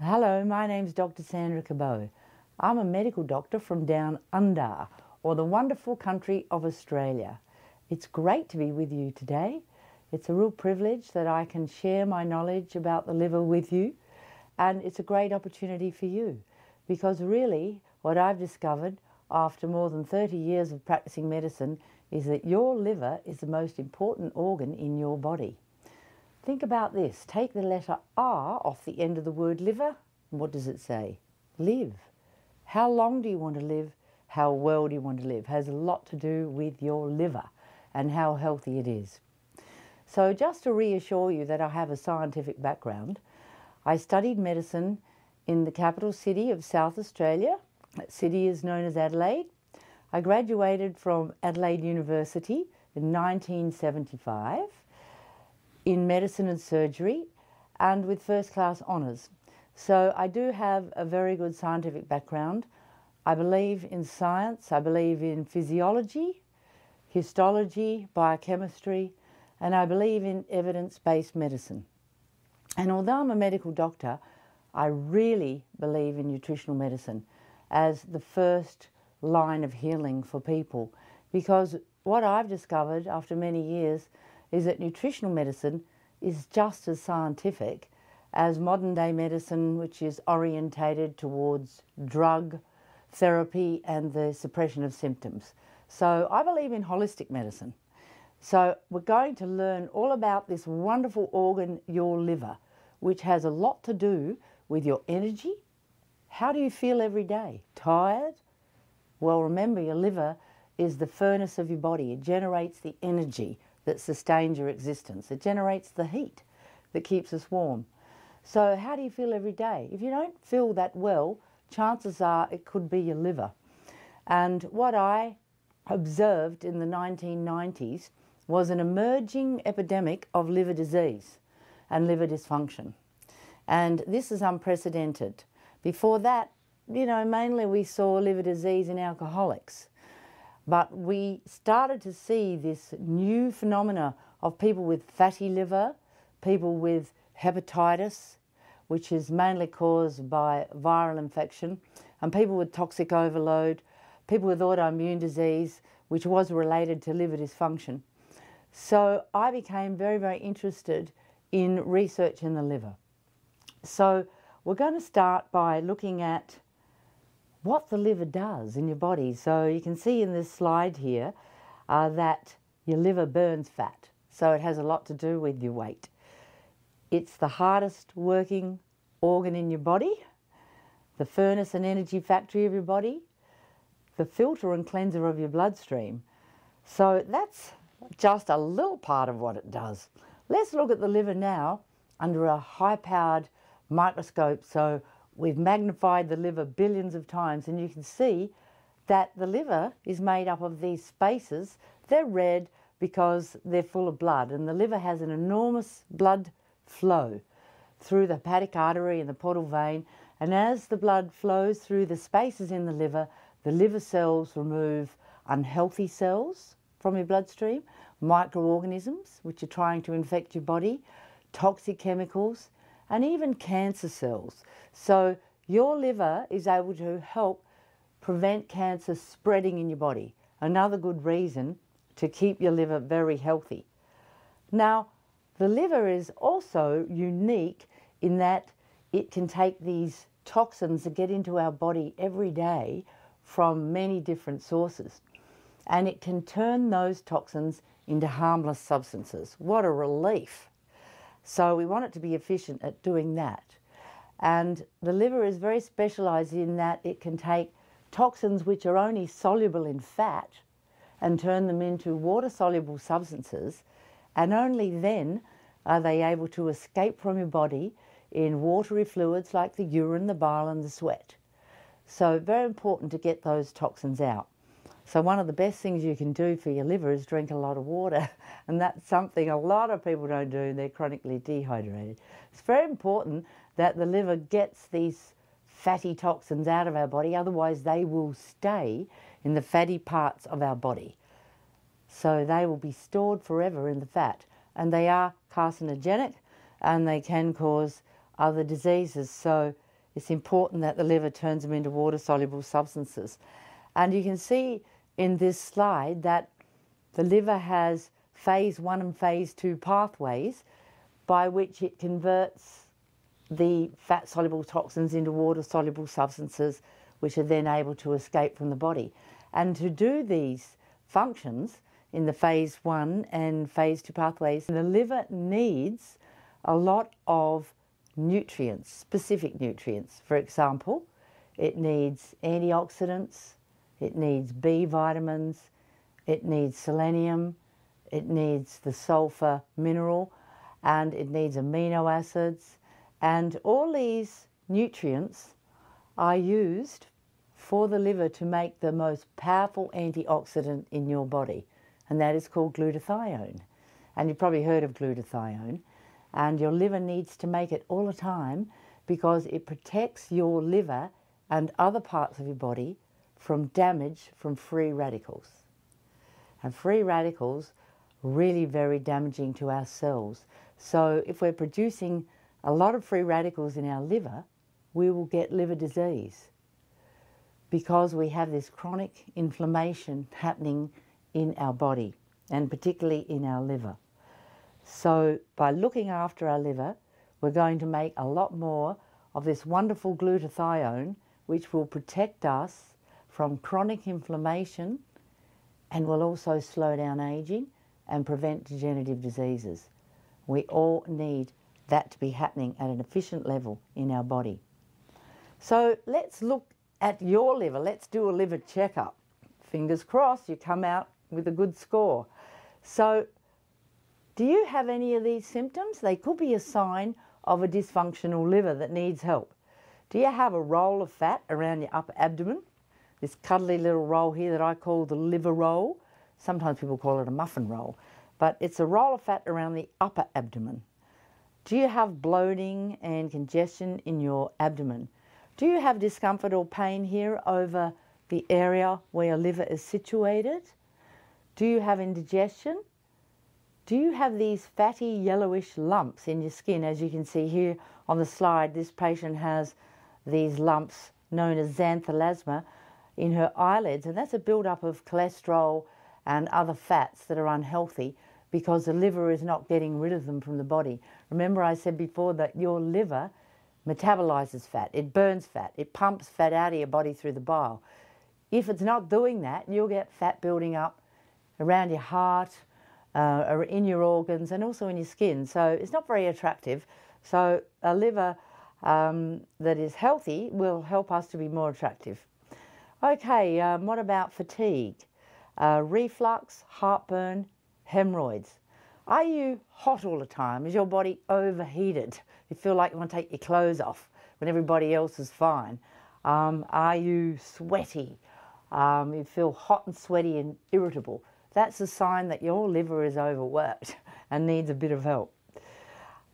Hello, my name's Dr. Sandra Cabot. I'm a medical doctor from down under, or the wonderful country of Australia. It's great to be with you today. It's a real privilege that I can share my knowledge about the liver with you, and it's a great opportunity for you, because really what I've discovered after more than 30 years of practicing medicine is that your liver is the most important organ in your body. Think about this. Take the letter R off the end of the word liver. What does it say? Live. How long do you want to live? How well do you want to live? Has a lot to do with your liver and how healthy it is. So just to reassure you that I have a scientific background, I studied medicine in the capital city of South Australia. That city is known as Adelaide. I graduated from Adelaide University in 1975. in medicine and surgery, and with first-class honours. So I do have a very good scientific background. I believe in science, I believe in physiology, histology, biochemistry, and I believe in evidence-based medicine. And although I'm a medical doctor, I really believe in nutritional medicine as the first line of healing for people, because what I've discovered after many years is that nutritional medicine is just as scientific as modern day medicine, which is orientated towards drug therapy and the suppression of symptoms. So I believe in holistic medicine. So we're going to learn all about this wonderful organ, your liver, which has a lot to do with your energy. How do you feel every day? Tired? Well, remember, your liver is the furnace of your body. It generates the energy that sustains your existence. It generates the heat that keeps us warm. So how do you feel every day? If you don't feel that well, chances are it could be your liver. And what I observed in the 1990s was an emerging epidemic of liver disease and liver dysfunction. And this is unprecedented. Before that, mainly we saw liver disease in alcoholics. But we started to see this new phenomena of people with fatty liver, people with hepatitis, which is mainly caused by viral infection, and people with toxic overload, people with autoimmune disease, which was related to liver dysfunction. So I became very, very interested in research in the liver. So we're going to start by looking at what the liver does in your body. So you can see in this slide here that your liver burns fat. So it has a lot to do with your weight. It's the hardest working organ in your body, the furnace and energy factory of your body, the filter and cleanser of your bloodstream. So that's just a little part of what it does. Let's look at the liver now under a high-powered microscope. So we've magnified the liver billions of times, and you can see that the liver is made up of these spaces. They're red because they're full of blood, and the liver has an enormous blood flow through the hepatic artery and the portal vein, and as the blood flows through the spaces in the liver cells remove unhealthy cells from your bloodstream, microorganisms which are trying to infect your body, toxic chemicals, and even cancer cells. So your liver is able to help prevent cancer spreading in your body. Another good reason to keep your liver very healthy. Now, the liver is also unique in that it can take these toxins that get into our body every day from many different sources, and it can turn those toxins into harmless substances. What a relief. So we want it to be efficient at doing that. And the liver is very specialised in that it can take toxins which are only soluble in fat and turn them into water-soluble substances, and only then are they able to escape from your body in watery fluids like the urine, the bile and the sweat. So very important to get those toxins out. So one of the best things you can do for your liver is drink a lot of water, and that's something a lot of people don't do. They're chronically dehydrated. It's very important that the liver gets these fatty toxins out of our body, otherwise they will stay in the fatty parts of our body. So they will be stored forever in the fat, and they are carcinogenic and they can cause other diseases. So it's important that the liver turns them into water-soluble substances. And you can see in this slide that the liver has phase 1 and phase 2 pathways by which it converts the fat-soluble toxins into water-soluble substances, which are then able to escape from the body. And to do these functions in the phase 1 and phase 2 pathways, the liver needs a lot of nutrients, specific nutrients. For example, it needs antioxidants, it needs B vitamins, it needs selenium, it needs the sulfur mineral, and it needs amino acids. And all these nutrients are used for the liver to make the most powerful antioxidant in your body, and that is called glutathione. And you've probably heard of glutathione, and your liver needs to make it all the time because it protects your liver and other parts of your body from damage from free radicals. And free radicals are really very damaging to our cells. So if we're producing a lot of free radicals in our liver, we will get liver disease because we have this chronic inflammation happening in our body, and particularly in our liver. So by looking after our liver, we're going to make a lot more of this wonderful glutathione, which will protect us from chronic inflammation and will also slow down aging and prevent degenerative diseases. We all need that to be happening at an efficient level in our body. So let's look at your liver. Let's do a liver checkup. Fingers crossed you come out with a good score. So do you have any of these symptoms? They could be a sign of a dysfunctional liver that needs help. Do you have a roll of fat around your upper abdomen? This cuddly little roll here that I call the liver roll. Sometimes people call it a muffin roll, but it's a roll of fat around the upper abdomen. Do you have bloating and congestion in your abdomen? Do you have discomfort or pain here over the area where your liver is situated? Do you have indigestion? Do you have these fatty yellowish lumps in your skin? As you can see here on the slide, this patient has these lumps known as xanthelasma in her eyelids, and that's a build-up of cholesterol and other fats that are unhealthy because the liver is not getting rid of them from the body. Remember I said before that your liver metabolizes fat, it burns fat, it pumps fat out of your body through the bile. If it's not doing that, you'll get fat building up around your heart, or in your organs, and also in your skin. So it's not very attractive. So a liver that is healthy will help us to be more attractive. Okay, what about fatigue? Reflux, heartburn, hemorrhoids. Are you hot all the time? Is your body overheated? You feel like you want to take your clothes off when everybody else is fine? Are you sweaty? You feel hot and sweaty and irritable. That's a sign that your liver is overworked and needs a bit of help.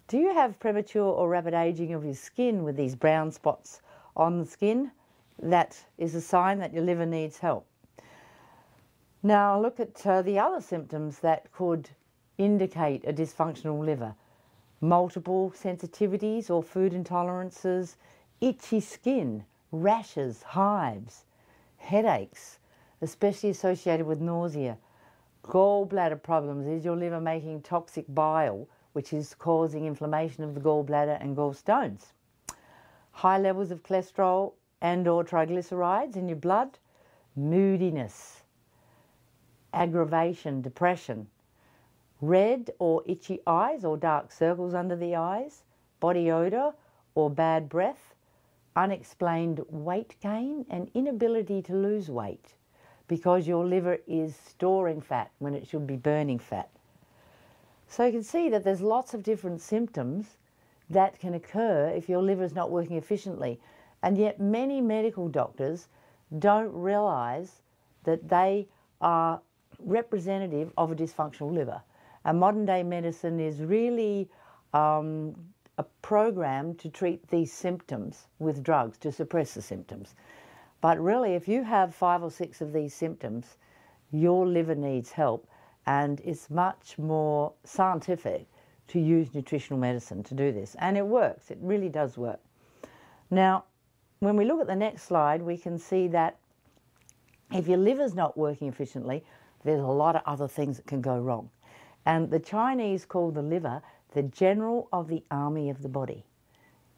Do you have premature or rapid aging of your skin with these brown spots on the skin? That is a sign that your liver needs help. Now look at the other symptoms that could indicate a dysfunctional liver. Multiple sensitivities or food intolerances, itchy skin, rashes, hives, headaches, especially associated with nausea. Gallbladder problems. Is your liver making toxic bile, which is causing inflammation of the gallbladder and gallstones? High levels of cholesterol and or triglycerides in your blood. Moodiness, aggravation, depression. Red or itchy eyes or dark circles under the eyes. Body odour or bad breath. Unexplained weight gain and inability to lose weight, because your liver is storing fat when it should be burning fat. So you can see that there's lots of different symptoms that can occur if your liver is not working efficiently. And yet many medical doctors don't realise that they are representative of a dysfunctional liver. And modern day medicine is really a program to treat these symptoms with drugs to suppress the symptoms. But really, if you have 5 or 6 of these symptoms, your liver needs help, and it's much more scientific to use nutritional medicine to do this. And it works, it really does work. Now, when we look at the next slide, we can see that if your liver's not working efficiently, there's a lot of other things that can go wrong. And the Chinese call the liver the general of the army of the body.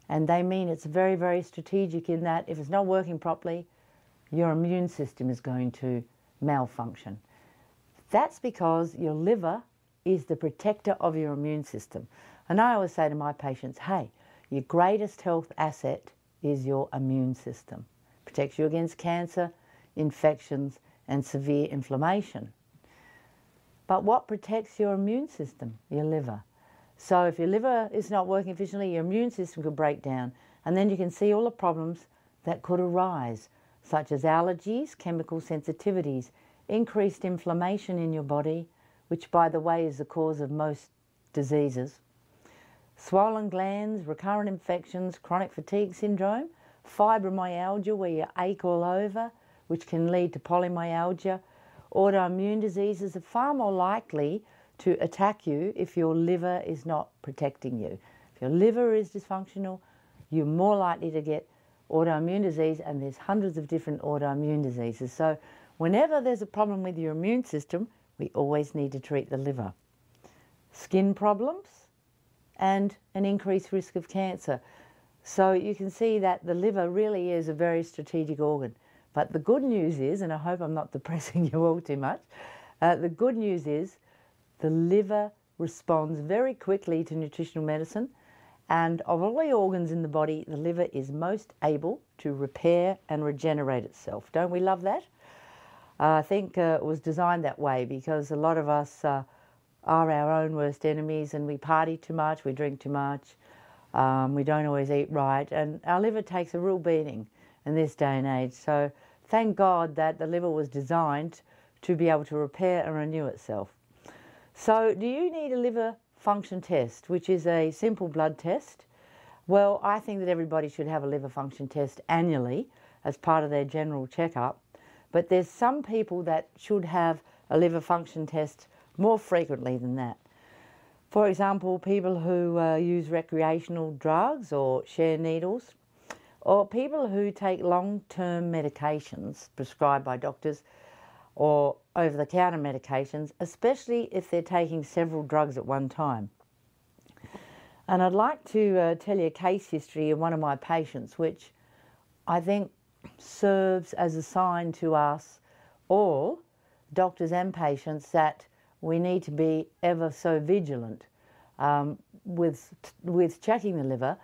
And they mean it's very, very strategic in that if it's not working properly, your immune system is going to malfunction. That's because your liver is the protector of your immune system. And I always say to my patients, hey, your greatest health asset is your immune system. Protects you against cancer, infections, and severe inflammation. But what protects your immune system? Your liver. So if your liver is not working efficiently, your immune system could break down, and then you can see all the problems that could arise, such as allergies, chemical sensitivities, increased inflammation in your body, which by the way is the cause of most diseases, swollen glands, recurrent infections, chronic fatigue syndrome, fibromyalgia where you ache all over, which can lead to polymyalgia. Autoimmune diseases are far more likely to attack you if your liver is not protecting you. If your liver is dysfunctional, you're more likely to get autoimmune disease, and there's hundreds of different autoimmune diseases. So whenever there's a problem with your immune system, we always need to treat the liver. Skin problems and an increased risk of cancer. So you can see that the liver really is a very strategic organ. But the good news is, and I hope I'm not depressing you all too much, the good news is the liver responds very quickly to nutritional medicine, and of all the organs in the body, the liver is most able to repair and regenerate itself. Don't we love that? I think it was designed that way because a lot of us are our own worst enemies, and we party too much, we drink too much, we don't always eat right, and our liver takes a real beating in this day and age. So thank God that the liver was designed to be able to repair and renew itself. So do you need a liver function test, which is a simple blood test? Well, I think that everybody should have a liver function test annually as part of their general checkup. But there's some people that should have a liver function test more frequently than that. For example, people who use recreational drugs or share needles, or people who take long-term medications prescribed by doctors or over-the-counter medications, especially if they're taking several drugs at one time. And I'd like to tell you a case history of one of my patients, which I think serves as a sign to us all, doctors and patients, that we need to be ever so vigilant with checking the liver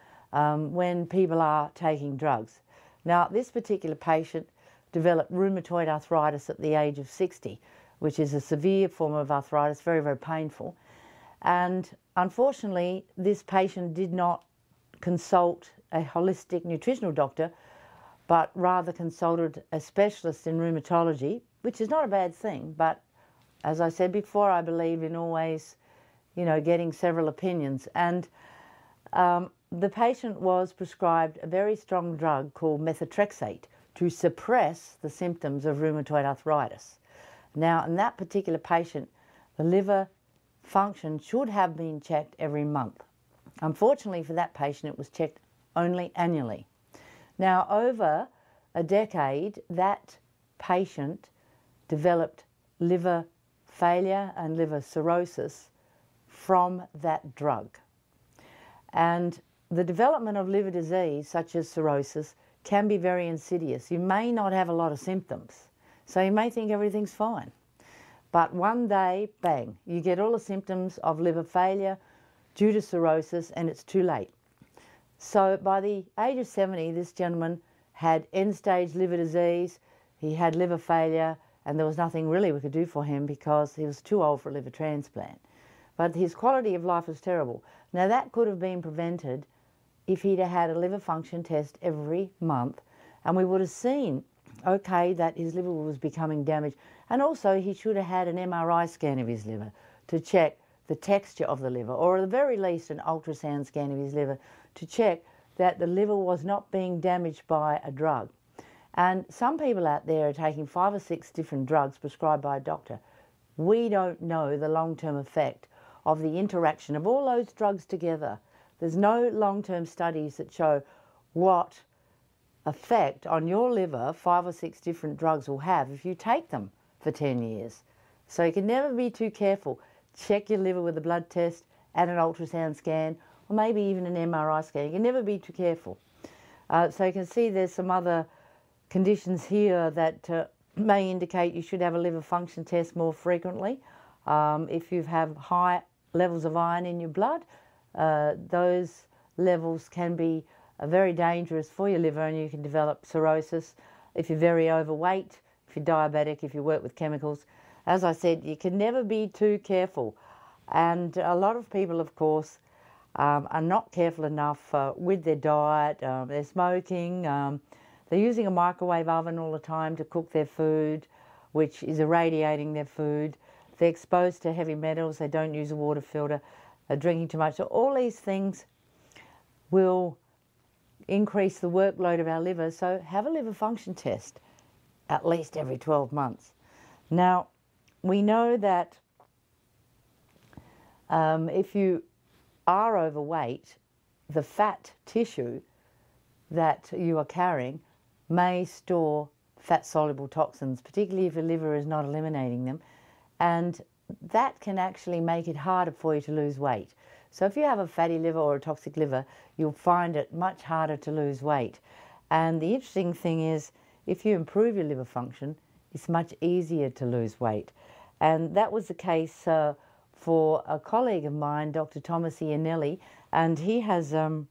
when people are taking drugs. Now, this particular patient developed rheumatoid arthritis at the age of 60, which is a severe form of arthritis, very, very painful. And unfortunately, this patient did not consult a holistic nutritional doctor, but rather consulted a specialist in rheumatology, which is not a bad thing. But as I said before, I believe in always, getting several opinions. And the patient was prescribed a very strong drug called methotrexate to suppress the symptoms of rheumatoid arthritis. Now, in that particular patient, the liver function should have been checked every month. Unfortunately for that patient, it was checked only annually. Now, over a decade, that patient developed liver failure and liver cirrhosis from that drug. And the development of liver disease, such as cirrhosis, can be very insidious. You may not have a lot of symptoms, so you may think everything's fine. But one day, bang, you get all the symptoms of liver failure due to cirrhosis, and it's too late. So by the age of 70, this gentleman had end-stage liver disease, he had liver failure, and there was nothing really we could do for him because he was too old for a liver transplant. But his quality of life was terrible. Now, that could have been prevented if he'd had a liver function test every month, and we would have seen, okay, that his liver was becoming damaged. And also he should have had an MRI scan of his liver to check the texture of the liver, or at the very least an ultrasound scan of his liver to check that the liver was not being damaged by a drug. And some people out there are taking 5 or 6 different drugs prescribed by a doctor. We don't know the long-term effect of the interaction of all those drugs together. There's no long-term studies that show what effect on your liver 5 or 6 different drugs will have if you take them for 10 years. So you can never be too careful. Check your liver with a blood test and an ultrasound scan, or maybe even an MRI scan. You can never be too careful. So you can see there's some other conditions here that may indicate you should have a liver function test more frequently. If you have high levels of iron in your blood, those levels can be very dangerous for your liver, and you can develop cirrhosis. If you're very overweight, if you're diabetic, if you work with chemicals, as I said, you can never be too careful. And a lot of people, of course, are not careful enough with their diet. They're smoking. They're using a microwave oven all the time to cook their food, which is irradiating their food. They're exposed to heavy metals. They don't use a water filter. They're drinking too much. So all these things will increase the workload of our liver. So have a liver function test at least every 12 months. Now, we know that if you are overweight, the fat tissue that you are carrying may store fat-soluble toxins, particularly if your liver is not eliminating them, and that can actually make it harder for you to lose weight. So if you have a fatty liver or a toxic liver, you'll find it much harder to lose weight. And the interesting thing is, if you improve your liver function, it's much easier to lose weight. And that was the case for a colleague of mine, Dr. Thomas Iannelli, and he has a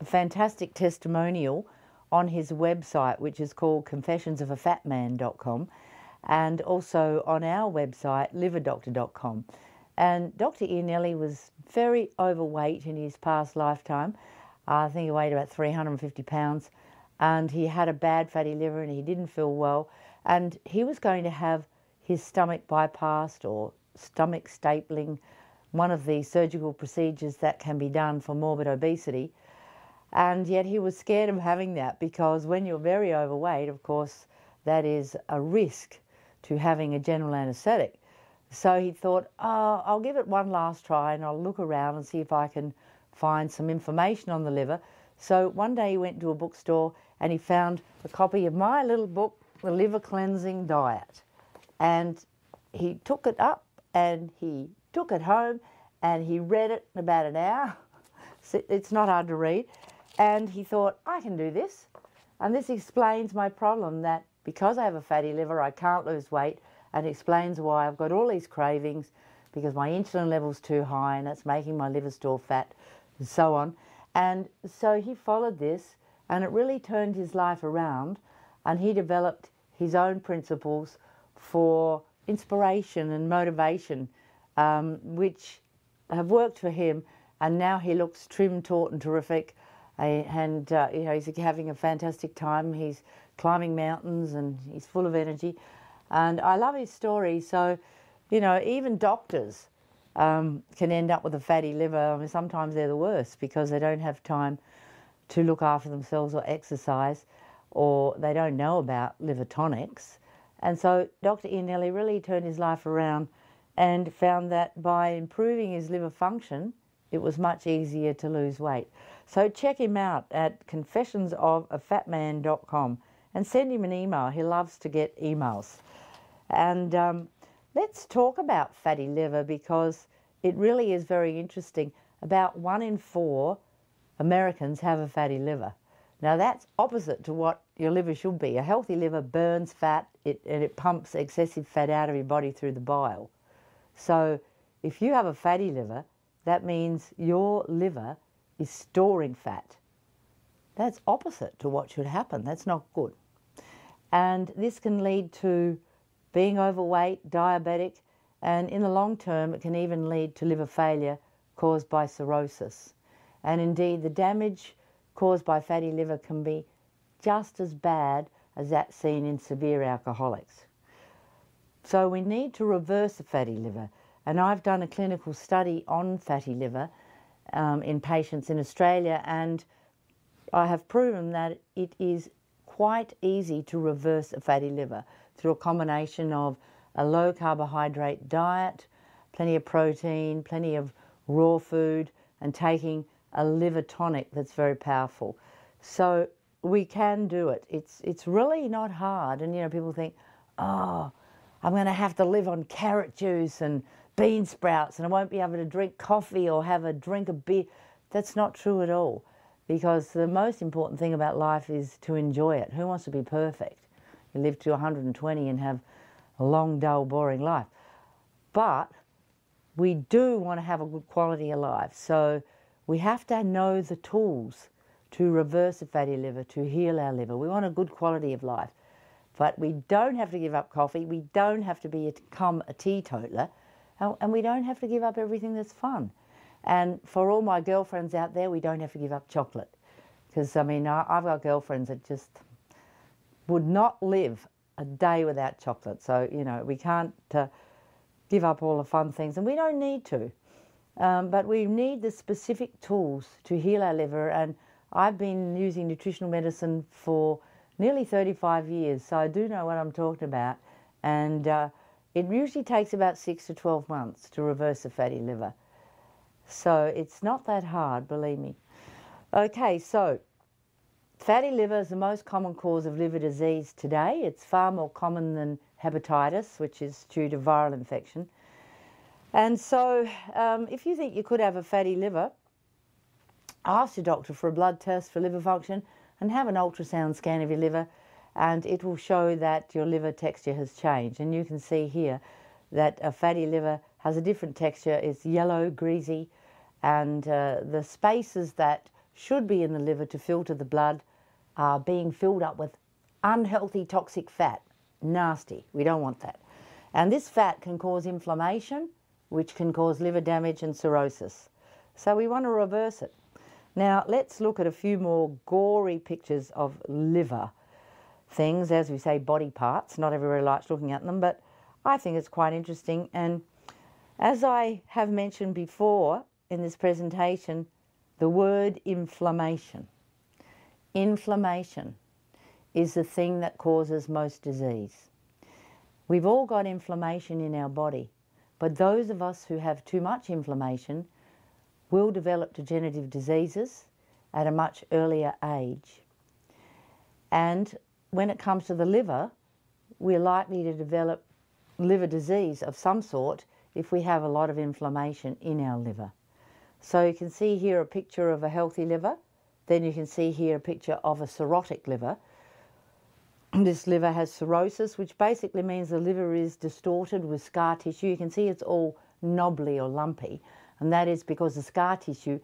fantastic testimonial on his website, which is called confessionsofafatman.com, and also on our website, liverdoctor.com. And Dr. Iannelli was very overweight in his past lifetime. I think he weighed about 350 pounds, and he had a bad fatty liver and he didn't feel well, and he was going to have his stomach bypassed or stomach stapling, one of the surgical procedures that can be done for morbid obesity. And yet he was scared of having that, because when you're very overweight, of course, that is a risk to having a general anaesthetic. So he thought, oh, I'll give it one last try and I'll look around and see if I can find some information on the liver. So one day he went to a bookstore and he found a copy of my little book, The Liver Cleansing Diet. And he took it up and he took it home and he read it in about an hour. It's not hard to read. And he thought, I can do this. And this explains my problem, that because I have a fatty liver, I can't lose weight, and explains why I've got all these cravings, because my insulin level's too high and that's making my liver store fat, and so on. And so he followed this, and it really turned his life around, and he developed his own principles for inspiration and motivation, which have worked for him, and now he looks trim, taut and terrific, and you know, he's having a fantastic time. He's climbing mountains and he's full of energy, and I love his story. So, you know, even doctors can end up with a fatty liver. I mean, sometimes they're the worst because they don't have time to look after themselves or exercise, or they don't know about liver tonics. And so Dr. Iannelli really turned his life around and found that by improving his liver function, it was much easier to lose weight. So check him out at confessionsofafatman.com and send him an email. He loves to get emails. And let's talk about fatty liver, because it really is very interesting. About 1 in 4 Americans have a fatty liver. Now that's opposite to what your liver should be. A healthy liver burns fat and it pumps excessive fat out of your body through the bile. So if you have a fatty liver, that means your liver is storing fat. That's opposite to what should happen. That's not good. And this can lead to being overweight, diabetic, and in the long term it can even lead to liver failure caused by cirrhosis. And indeed the damage caused by fatty liver can be just as bad as that seen in severe alcoholics. So we need to reverse a fatty liver. And I've done a clinical study on fatty liver in patients in Australia, and I have proven that it is quite easy to reverse a fatty liver through a combination of a low carbohydrate diet, plenty of protein, plenty of raw food, and taking a liver tonic that's very powerful. So we can do it. It's really not hard. And, you know, people think, oh, I'm going to have to live on carrot juice and bean sprouts and I won't be able to drink coffee or have a drink of beer. That's not true at all, because the most important thing about life is to enjoy it. Who wants to be perfect? You live to 120 and have a long, dull, boring life. But we do want to have a good quality of life. So we have to know the tools to reverse a fatty liver, to heal our liver. We want a good quality of life. But we don't have to give up coffee. We don't have to become a teetotaler. And we don't have to give up everything that's fun. And for all my girlfriends out there, we don't have to give up chocolate. Because, I mean, I've got girlfriends that just would not live a day without chocolate. So, you know, we can't give up all the fun things. And we don't need to. But we need the specific tools to heal our liver. And I've been using nutritional medicine for nearly 35 years. So I do know what I'm talking about. And it usually takes about 6 to 12 months to reverse a fatty liver. So it's not that hard, believe me. Okay, so fatty liver is the most common cause of liver disease today. It's far more common than hepatitis, which is due to viral infection. And so if you think you could have a fatty liver, ask your doctor for a blood test for liver function and have an ultrasound scan of your liver, and it will show that your liver texture has changed. And you can see here that a fatty liver has a different texture. It's yellow, greasy, and the spaces that should be in the liver to filter the blood are being filled up with unhealthy toxic fat. Nasty. We don't want that. And this fat can cause inflammation, which can cause liver damage and cirrhosis. So we want to reverse it. Now let's look at a few more gory pictures of liver things, as we say, body parts. Not everybody likes looking at them, but I think it's quite interesting. And as I have mentioned before in this presentation, the word inflammation. Inflammation is the thing that causes most disease. We've all got inflammation in our body, but those of us who have too much inflammation will develop degenerative diseases at a much earlier age. And when it comes to the liver, we're likely to develop liver disease of some sort if we have a lot of inflammation in our liver. So you can see here a picture of a healthy liver. Then you can see here a picture of a cirrhotic liver. This liver has cirrhosis, which basically means the liver is distorted with scar tissue. You can see it's all knobbly or lumpy, and that is because the scar tissue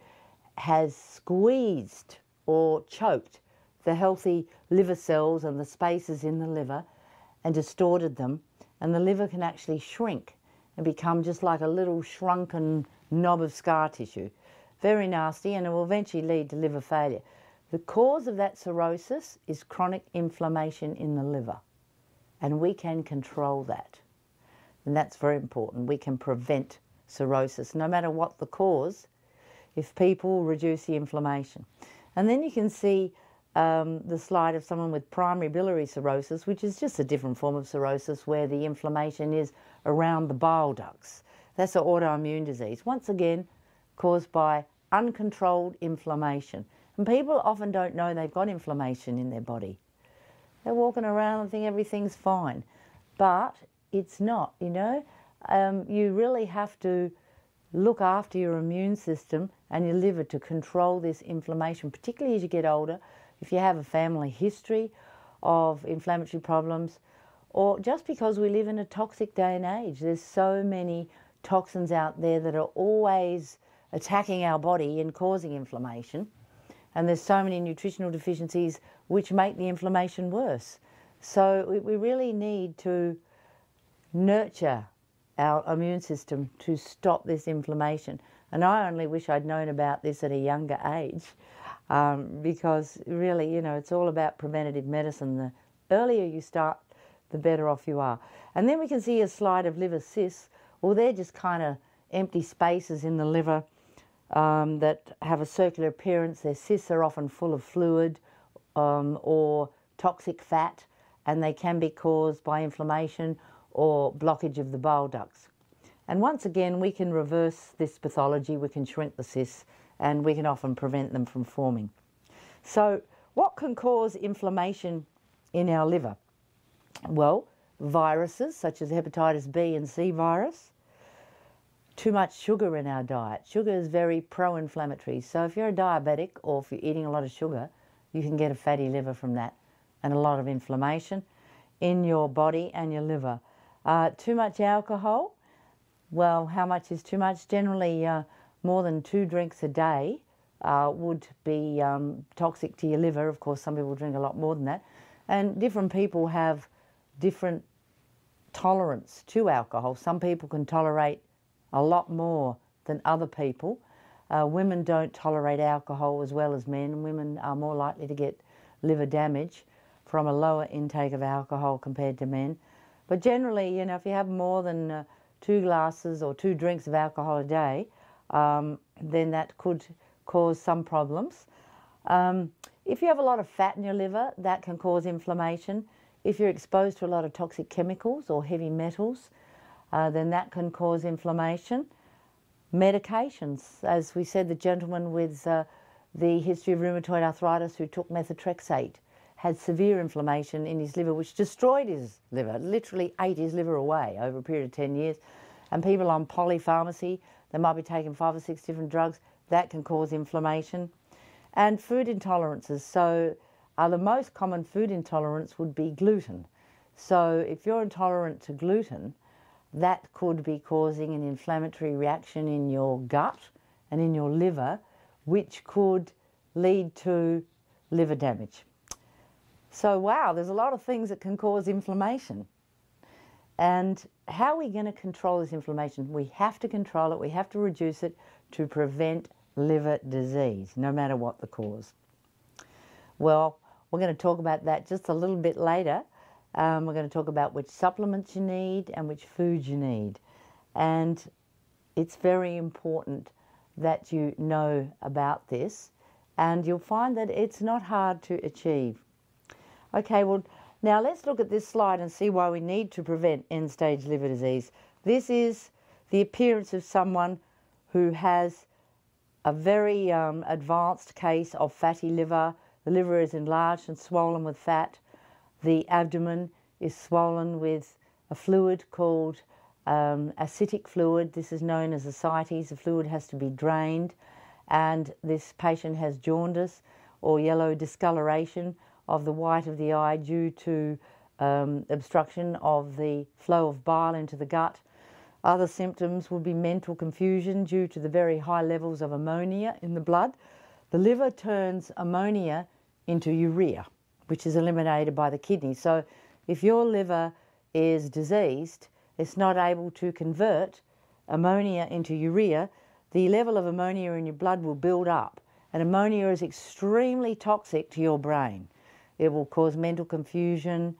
has squeezed or choked the healthy liver cells and the spaces in the liver and distorted them, and the liver can actually shrink and become just like a little shrunken knob of scar tissue. Very nasty, and it will eventually lead to liver failure. The cause of that cirrhosis is chronic inflammation in the liver, and we can control that. And that's very important. We can prevent cirrhosis, no matter what the cause, if people reduce the inflammation. And then you can see the slide of someone with primary biliary cirrhosis, which is just a different form of cirrhosis where the inflammation is around the bile ducts. That's an autoimmune disease, once again caused by uncontrolled inflammation. And people often don't know they've got inflammation in their body. They're walking around and think everything's fine, but it's not, you know. You really have to look after your immune system and your liver to control this inflammation, particularly as you get older. If you have a family history of inflammatory problems, or just because we live in a toxic day and age. There's so many toxins out there that are always attacking our body and causing inflammation. And there's so many nutritional deficiencies which make the inflammation worse. So we really need to nurture our immune system to stop this inflammation. And I only wish I'd known about this at a younger age, because really, you know, it's all about preventative medicine. The earlier you start, the better off you are. And then we can see a slide of liver cysts. Well, they're just kind of empty spaces in the liver that have a circular appearance. Their cysts are often full of fluid or toxic fat, and they can be caused by inflammation or blockage of the bile ducts. And once again, we can reverse this pathology. We can shrink the cysts, and we can often prevent them from forming. So What can cause inflammation in our liver? Well, viruses such as hepatitis B and C virus, too much sugar in our diet. Sugar is very pro-inflammatory. So if you're a diabetic or if you're eating a lot of sugar, you can get a fatty liver from that and a lot of inflammation in your body and your liver. Too much alcohol. Well, how much is too much? Generally, more than 2 drinks a day would be toxic to your liver. Of course, some people drink a lot more than that. And different people have different tolerance to alcohol. Some people can tolerate a lot more than other people. Women don't tolerate alcohol as well as men, and women are more likely to get liver damage from a lower intake of alcohol compared to men. But generally, you know, if you have more than 2 glasses or 2 drinks of alcohol a day, then that could cause some problems. If you have a lot of fat in your liver, that can cause inflammation. If you're exposed to a lot of toxic chemicals or heavy metals, then that can cause inflammation. Medications, as we said, the gentleman with the history of rheumatoid arthritis who took methotrexate had severe inflammation in his liver, which destroyed his liver, literally ate his liver away over a period of 10 years. And people on polypharmacy, they might be taking 5 or 6 different drugs, that can cause inflammation. And food intolerances. So the most common food intolerance would be gluten. So if you're intolerant to gluten, that could be causing an inflammatory reaction in your gut and in your liver, which could lead to liver damage. So wow, there's a lot of things that can cause inflammation. And how are we going to control this inflammation? We have to control it, we have to reduce it to prevent liver disease, no matter what the cause. Well, we're going to talk about that just a little bit later. We're going to talk about which supplements you need and which foods you need. And it's very important that you know about this, and you'll find that it's not hard to achieve. Okay, well, now let's look at this slide and see why we need to prevent end-stage liver disease. This is the appearance of someone who has a very advanced case of fatty liver. The liver is enlarged and swollen with fat. The abdomen is swollen with a fluid called acidic fluid. This is known as ascites. The fluid has to be drained, and this patient has jaundice or yellow discoloration of the white of the eye due to obstruction of the flow of bile into the gut. Other symptoms would be mental confusion due to the very high levels of ammonia in the blood. The liver turns ammonia into urea, which is eliminated by the kidney. So if your liver is diseased, it's not able to convert ammonia into urea, the level of ammonia in your blood will build up. And ammonia is extremely toxic to your brain. It will cause mental confusion,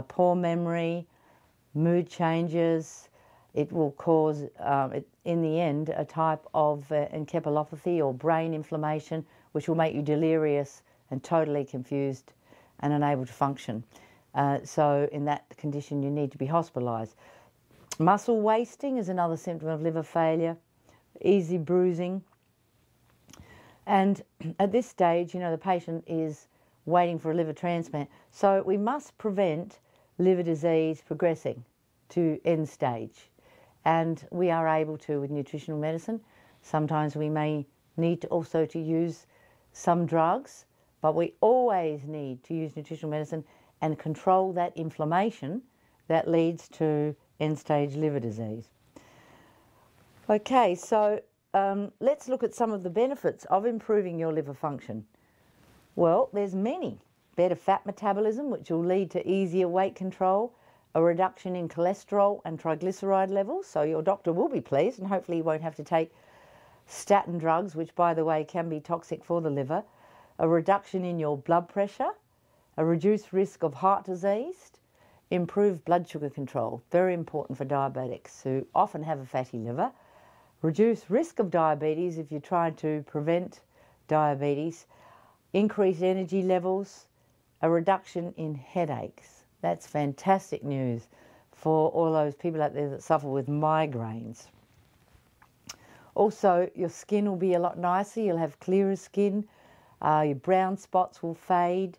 poor memory, mood changes. It will cause, in the end, a type of encephalopathy or brain inflammation, which will make you delirious and totally confused and unable to function. So in that condition, you need to be hospitalised. Muscle wasting is another symptom of liver failure, easy bruising. And at this stage, you know, the patient is waiting for a liver transplant. So we must prevent liver disease progressing to end stage. And we are able to with nutritional medicine. Sometimes we may need to also to use some drugs, but we always need to use nutritional medicine and control that inflammation that leads to end-stage liver disease. Okay, so let's look at some of the benefits of improving your liver function. Well, there's many. Better fat metabolism, which will lead to easier weight control, a reduction in cholesterol and triglyceride levels, so your doctor will be pleased and hopefully you won't have to take statin drugs, which by the way can be toxic for the liver, a reduction in your blood pressure, a reduced risk of heart disease, improved blood sugar control, very important for diabetics who often have a fatty liver, reduced risk of diabetes if you're trying to prevent diabetes, increased energy levels, a reduction in headaches. That's fantastic news for all those people out there that suffer with migraines. Also, your skin will be a lot nicer. You'll have clearer skin. Your brown spots will fade,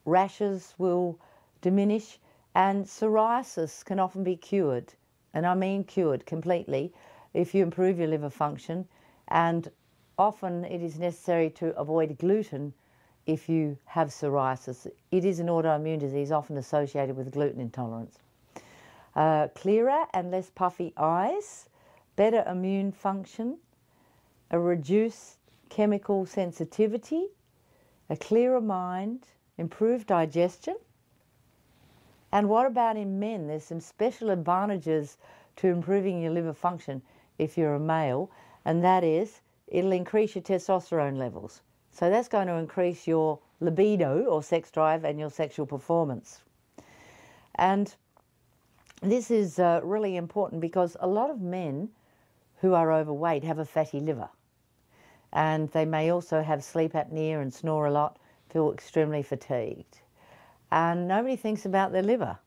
rashes will diminish, and psoriasis can often be cured, and I mean cured completely, if you improve your liver function. And often it is necessary to avoid gluten if you have psoriasis. It is an autoimmune disease often associated with gluten intolerance. Clearer and less puffy eyes, better immune function, a reduced chemical sensitivity, a clearer mind, improved digestion. And what about in men? There's some special advantages to improving your liver function if you're a male, and that is it'll increase your testosterone levels. So that's going to increase your libido or sex drive and your sexual performance. And this is really important because a lot of men who are overweight have a fatty liver. And they may also have sleep apnea and snore a lot, feel extremely fatigued. And nobody thinks about their liver.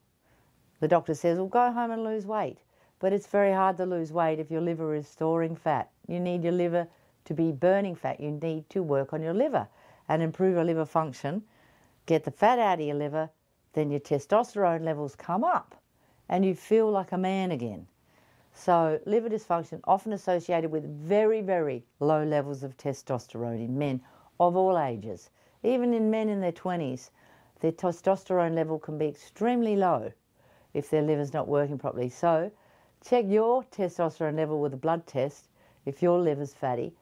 The doctor says, well, go home and lose weight. But it's very hard to lose weight if your liver is storing fat. You need your liver to be burning fat. You need to work on your liver and improve your liver function. Get the fat out of your liver, then your testosterone levels come up and you feel like a man again. So liver dysfunction often associated with very, very low levels of testosterone in men of all ages. Even in men in their 20s, their testosterone level can be extremely low if their liver's not working properly. So check your testosterone level with a blood test if your liver's fatty,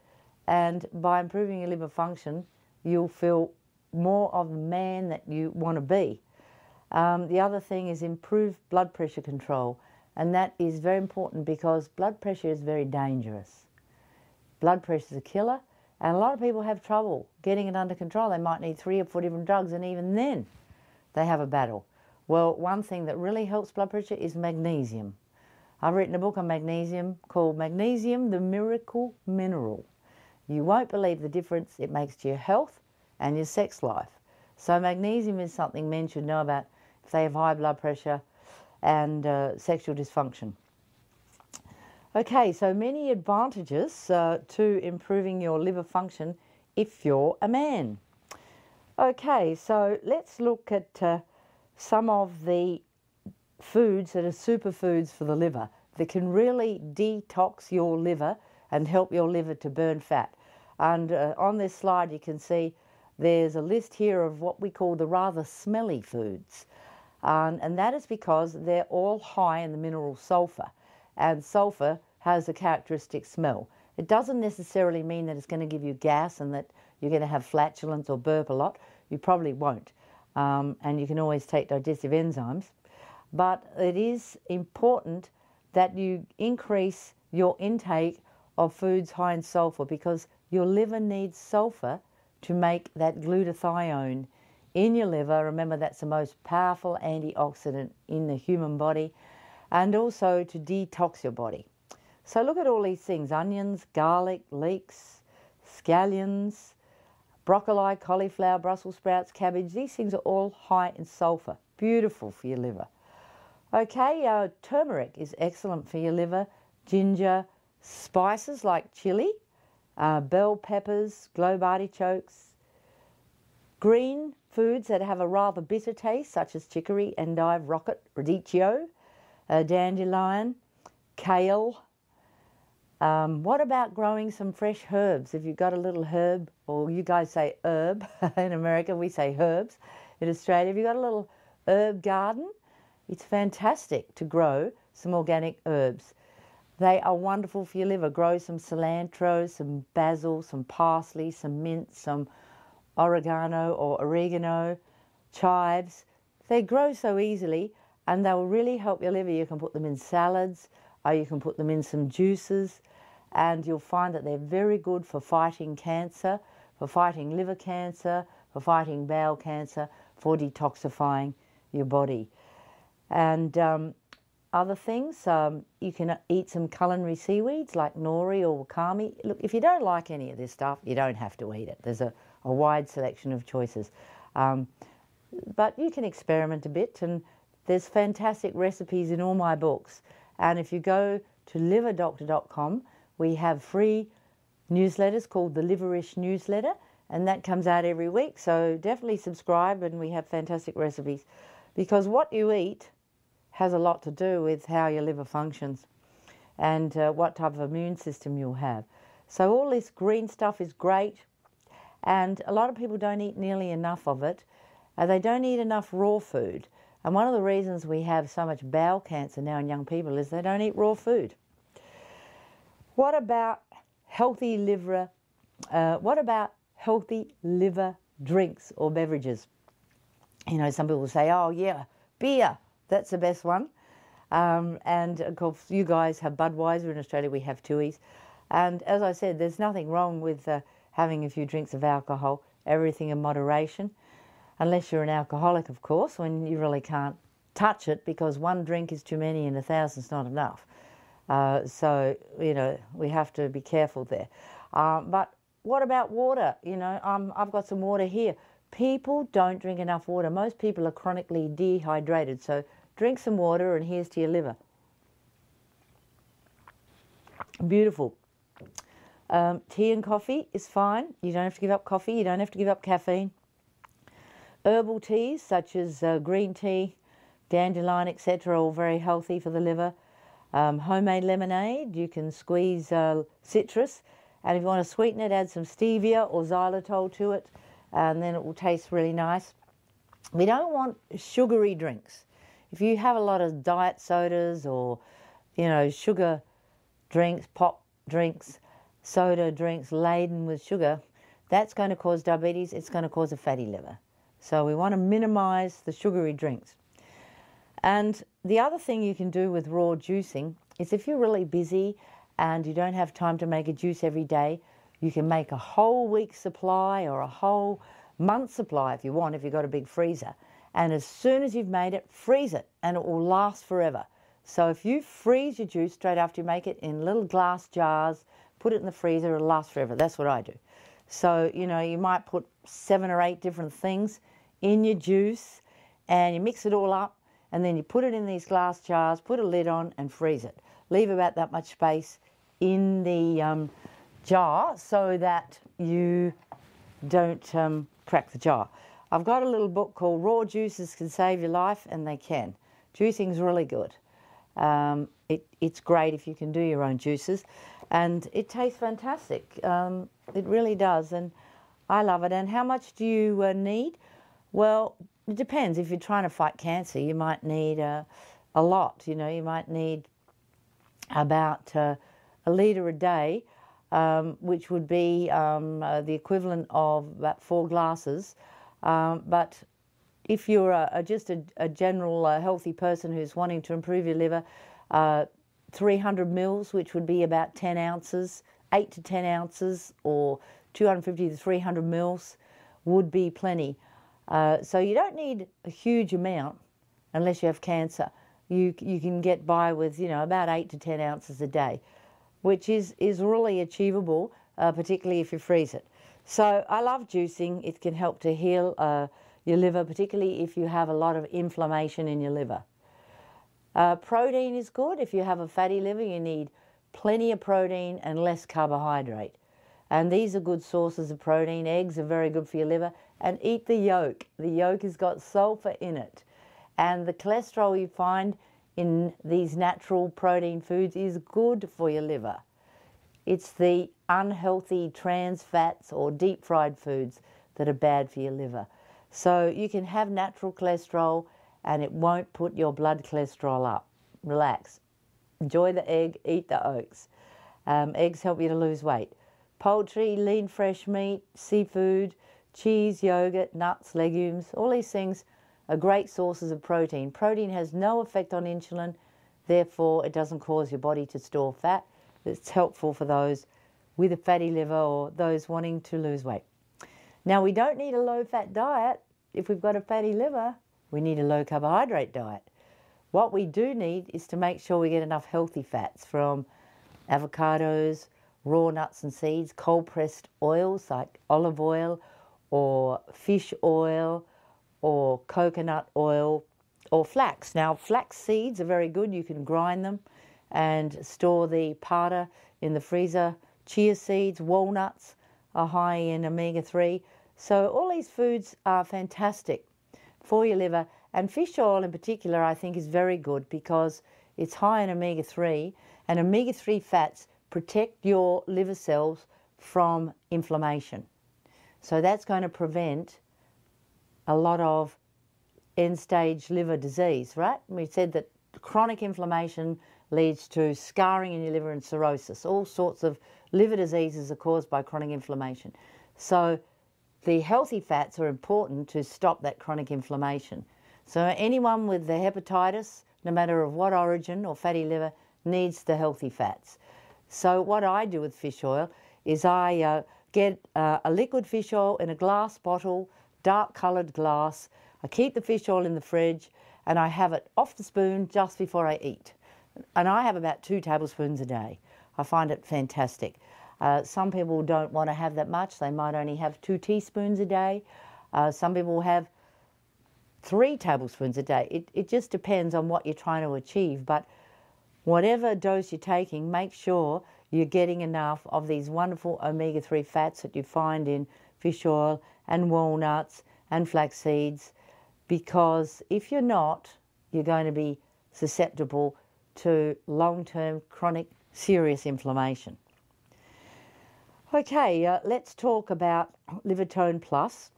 and by improving your liver function, you'll feel more of the man that you want to be. The other thing is improved blood pressure control. And that is very important because blood pressure is very dangerous. Blood pressure is a killer, and a lot of people have trouble getting it under control. They might need 3 or 4 different drugs, and even then they have a battle. Well, one thing that really helps blood pressure is magnesium. I've written a book on magnesium called Magnesium, the Miracle Mineral. You won't believe the difference it makes to your health and your sex life. So magnesium is something men should know about if they have high blood pressure and sexual dysfunction. Okay, so many advantages to improving your liver function if you're a man. Okay, so let's look at some of the foods that are superfoods for the liver that can really detox your liver and help your liver to burn fat. And on this slide you can see there's a list here of what we call the rather smelly foods. And that is because they're all high in the mineral sulfur, and sulfur has a characteristic smell. It doesn't necessarily mean that it's going to give you gas and that you're going to have flatulence or burp a lot. You probably won't, and you can always take digestive enzymes. But it is important that you increase your intake of foods high in sulfur because your liver needs sulfur to make that glutathione in your liver. Remember, that's the most powerful antioxidant in the human body, and also to detox your body. So look at all these things: onions, garlic, leeks, scallions, broccoli, cauliflower, Brussels sprouts, cabbage. These things are all high in sulfur. Beautiful for your liver. Okay, turmeric is excellent for your liver. Ginger, spices like chili, bell peppers, globe artichokes, green foods that have a rather bitter taste, such as chicory, endive, rocket, radicchio, dandelion, kale. What about growing some fresh herbs? If you've got a little herb, or you guys say herb, in America we say herbs. In Australia, if you've got a little herb garden, it's fantastic to grow some organic herbs. They are wonderful for your liver. Grow some cilantro, some basil, some parsley, some mint, some oregano or oregano, chives. They grow so easily and they will really help your liver. You can put them in salads, or you can put them in some juices, and you'll find that they're very good for fighting cancer, for fighting liver cancer, for fighting bowel cancer, for detoxifying your body. And other things, you can eat some culinary seaweeds like nori or wakame. Look, if you don't like any of this stuff, you don't have to eat it. There's a wide selection of choices. But you can experiment a bit, and there's fantastic recipes in all my books. And if you go to liverdoctor.com, we have free newsletters called the Liverish newsletter, and that comes out every week. So definitely subscribe, and we have fantastic recipes, because what you eat has a lot to do with how your liver functions and what type of immune system you'll have. So all this green stuff is great, and a lot of people don't eat nearly enough of it. They don't eat enough raw food. And one of the reasons we have so much bowel cancer now in young people is they don't eat raw food. What about healthy liver? Healthy liver drinks or beverages? You know, some people say, "Oh yeah, beer, that's the best one." And of course, you guys have Budweiser. In Australia, we have Tui's. And as I said, there's nothing wrong with having a few drinks of alcohol. Everything in moderation. Unless you're an alcoholic, of course, when you really can't touch it, because one drink is too many and 1,000's not enough. So, you know, we have to be careful there. But what about water? You know, I've got some water here. People don't drink enough water. Most people are chronically dehydrated. So drink some water, and here's to your liver. Beautiful. Tea and coffee is fine. You don't have to give up coffee. You don't have to give up caffeine. Herbal teas such as green tea, dandelion, etc. are all very healthy for the liver. Homemade lemonade, you can squeeze citrus, and if you want to sweeten it, add some stevia or xylitol to it, and then it will taste really nice. We don't want sugary drinks. If you have a lot of diet sodas or, you know, sugar drinks, pop drinks, soda drinks laden with sugar, that's going to cause diabetes. It's going to cause a fatty liver. So we want to minimize the sugary drinks. And the other thing you can do with raw juicing is, if you're really busy and you don't have time to make a juice every day, you can make a whole week's supply or a whole month's supply if you want, if you've got a big freezer. And as soon as you've made it, freeze it, and it will last forever. So if you freeze your juice straight after you make it in little glass jars, put it in the freezer, it'll last forever. That's what I do. So, you know, you might put 7 or 8 different things in your juice, and you mix it all up, and then you put it in these glass jars, put a lid on, and freeze it. Leave about that much space in the jar so that you don't crack the jar. I've got a little book called Raw Juices Can Save Your Life, and they can. Juicing's really good. It's great if you can do your own juices, and it tastes fantastic. It really does, and I love it. And how much do you need? Well, it depends. If you're trying to fight cancer, you might need a lot. You know, you might need about a litre a day, which would be the equivalent of about 4 glasses. But if you're just a general healthy person who's wanting to improve your liver, 300 mils, which would be about 10 ounces, 8 to 10 ounces, or 250 to 300 mils would be plenty. So you don't need a huge amount unless you have cancer. You can get by with, you know, about 8 to 10 ounces a day, which is really achievable, particularly if you freeze it. So I love juicing. It can help to heal your liver, particularly if you have a lot of inflammation in your liver. Protein is good. If you have a fatty liver, you need plenty of protein and less carbohydrate. And these are good sources of protein. Eggs are very good for your liver. And eat the yolk. The yolk has got sulfur in it. And the cholesterol you find in these natural protein foods is good for your liver. It's the unhealthy trans fats or deep fried foods that are bad for your liver. So you can have natural cholesterol and it won't put your blood cholesterol up. Relax. Enjoy the egg, eat the oats. Eggs help you to lose weight. Poultry, lean fresh meat, seafood, cheese, yogurt, nuts, legumes, all these things are great sources of protein. Protein has no effect on insulin, therefore it doesn't cause your body to store fat. It's helpful for those with a fatty liver or those wanting to lose weight. Now, we don't need a low-fat diet if we've got a fatty liver. We need a low-carbohydrate diet. What we do need is to make sure we get enough healthy fats from avocados, raw nuts and seeds, cold-pressed oils like olive oil or fish oil or coconut oil or flax. Now, flax seeds are very good. You can grind them and store the powder in the freezer. Chia seeds, walnuts are high in omega-3. So all these foods are fantastic for your liver. And fish oil in particular, I think, is very good because it's high in omega-3, and omega-3 fats protect your liver cells from inflammation. So that's going to prevent a lot of end-stage liver disease, right? We said that chronic inflammation leads to scarring in your liver and cirrhosis. All sorts of liver diseases are caused by chronic inflammation. So the healthy fats are important to stop that chronic inflammation. So anyone with the hepatitis, no matter of what origin or fatty liver, needs the healthy fats. So what I do with fish oil is I get a liquid fish oil in a glass bottle, dark coloured glass. I keep the fish oil in the fridge and I have it off the spoon just before I eat. And I have about 2 tablespoons a day. I find it fantastic. Some people don't want to have that much. They might only have 2 teaspoons a day. Some people have 3 tablespoons a day. It just depends on what you're trying to achieve. But whatever dose you're taking, make sure you're getting enough of these wonderful omega-3 fats that you find in fish oil and walnuts and flax seeds, because if you're not, you're going to be susceptible to long-term chronic serious inflammation. Okay, let's talk about Livertone Plus.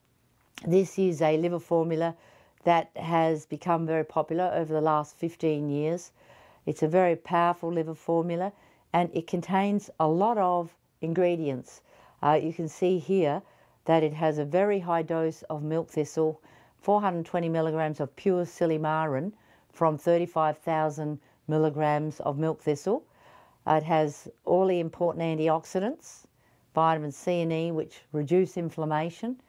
This is a liver formula that has become very popular over the last 15 years. It's a very powerful liver formula and it contains a lot of ingredients. You can see here that it has a very high dose of milk thistle, 420 milligrams of pure silymarin from 35,000 milligrams of milk thistle. It has all the important antioxidants, vitamin C and E, which reduce inflammation.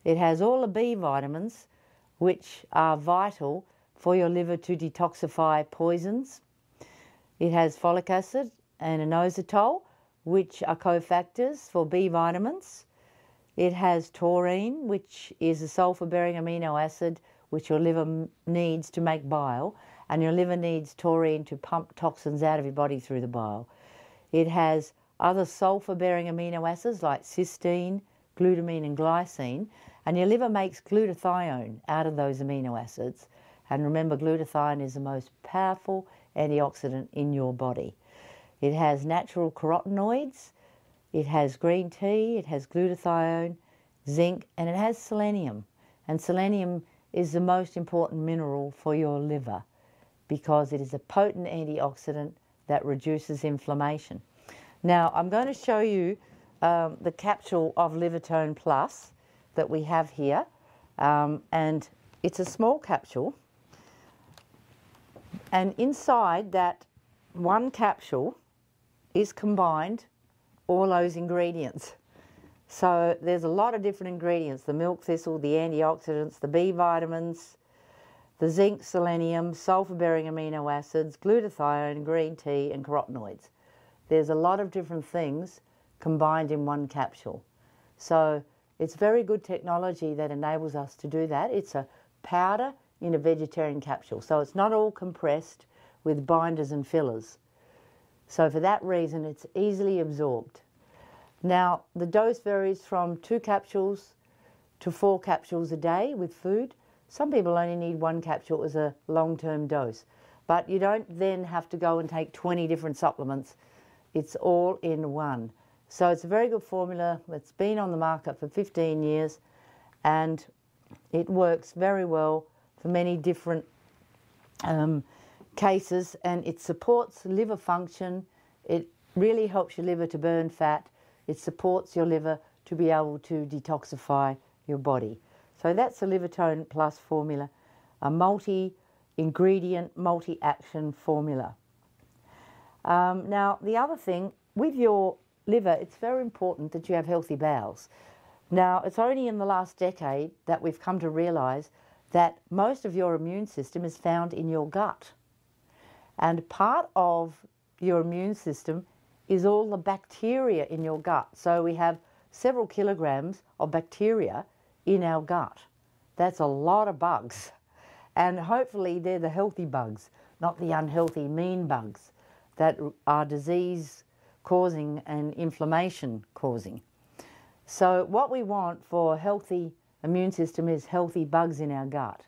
It has all the B vitamins, which are vital for your liver to detoxify poisons. It has folic acid and inositol, which are cofactors for B vitamins. It has taurine, which is a sulfur-bearing amino acid which your liver needs to make bile, and your liver needs taurine to pump toxins out of your body through the bile. It has other sulfur-bearing amino acids like cysteine, glutamine and glycine, and your liver makes glutathione out of those amino acids. And remember, glutathione is the most powerful antioxidant in your body. It has natural carotenoids, it has green tea, it has glutathione, zinc, and it has selenium. And selenium is the most important mineral for your liver because it is a potent antioxidant that reduces inflammation. Now, I'm going to show you the capsule of Livertone Plus that we have here. And it's a small capsule. And inside that one capsule is combined all those ingredients. So there's a lot of different ingredients: the milk thistle, the antioxidants, the B vitamins, the zinc, selenium, sulfur-bearing amino acids, glutathione, green tea, and carotenoids. There's a lot of different things combined in one capsule. So it's very good technology that enables us to do that. It's a powder in a vegetarian capsule. So it's not all compressed with binders and fillers. So for that reason, it's easily absorbed. Now, the dose varies from 2 capsules to 4 capsules a day with food. Some people only need 1 capsule as a long-term dose, but you don't then have to go and take 20 different supplements. It's all in one. So it's a very good formula that's been on the market for 15 years and it works very well for many different cases, and it supports liver function. It really helps your liver to burn fat. It supports your liver to be able to detoxify your body. So that's the Livertone Plus formula, a multi-ingredient, multi-action formula. Now, the other thing, with your liver, it's very important that you have healthy bowels. Now, it's only in the last decade that we've come to realise that most of your immune system is found in your gut. And part of your immune system is all the bacteria in your gut. So we have several kilograms of bacteria in our gut. That's a lot of bugs. And hopefully they're the healthy bugs, not the unhealthy, mean bugs that are disease causing and inflammation causing. So what we want for a healthy immune system is healthy bugs in our gut.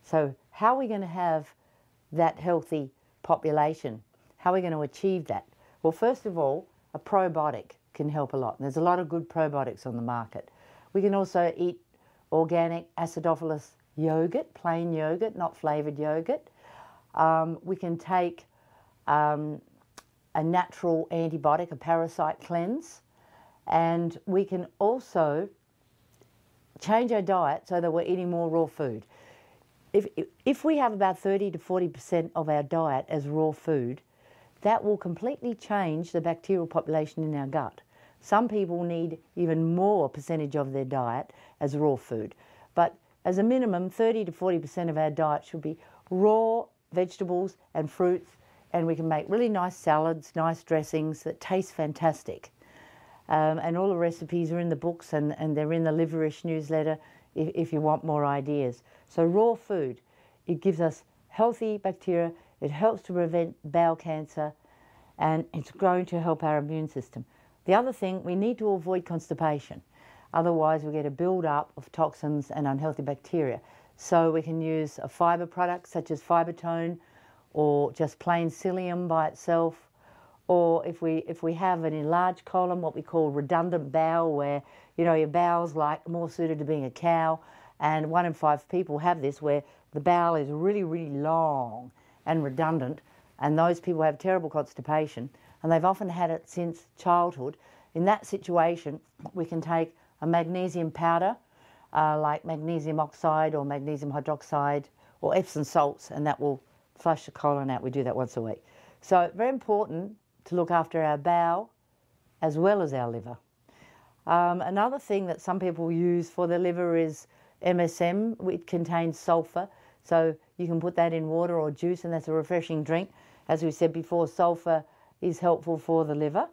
So how are we going to have that healthy population? How are we going to achieve that? Well, first of all, a probiotic can help a lot. And there's a lot of good probiotics on the market. We can also eat organic acidophilus yogurt, plain yogurt, not flavoured yogurt. We can take a natural antibiotic, a parasite cleanse, and we can also change our diet so that we're eating more raw food. If we have about 30 to 40% of our diet as raw food, that will completely change the bacterial population in our gut. Some people need even more percentage of their diet as raw food. But as a minimum, 30 to 40% of our diet should be raw vegetables and fruits, and we can make really nice salads, nice dressings that taste fantastic. And all the recipes are in the books, and they're in the Liverish newsletter if you want more ideas. So raw food, it gives us healthy bacteria, it helps to prevent bowel cancer, and it's going to help our immune system. The other thing, we need to avoid constipation. Otherwise, we get a build-up of toxins and unhealthy bacteria. So we can use a fibre product such as Fibertone, or just plain psyllium by itself. Or if we have an enlarged colon, what we call redundant bowel, where your bowel's like more suited to being a cow, and 1 in 5 people have this, where the bowel is really, really long and redundant, and those people have terrible constipation, and they've often had it since childhood. In that situation, we can take a magnesium powder, like magnesium oxide or magnesium hydroxide or Epsom salts, and that will flush the colon out. We do that once a week. So very important to look after our bowel as well as our liver. Another thing that some people use for their liver is MSM. It contains sulfur, so you can put that in water or juice, and that's a refreshing drink. As we said before, sulfur is helpful for the liver,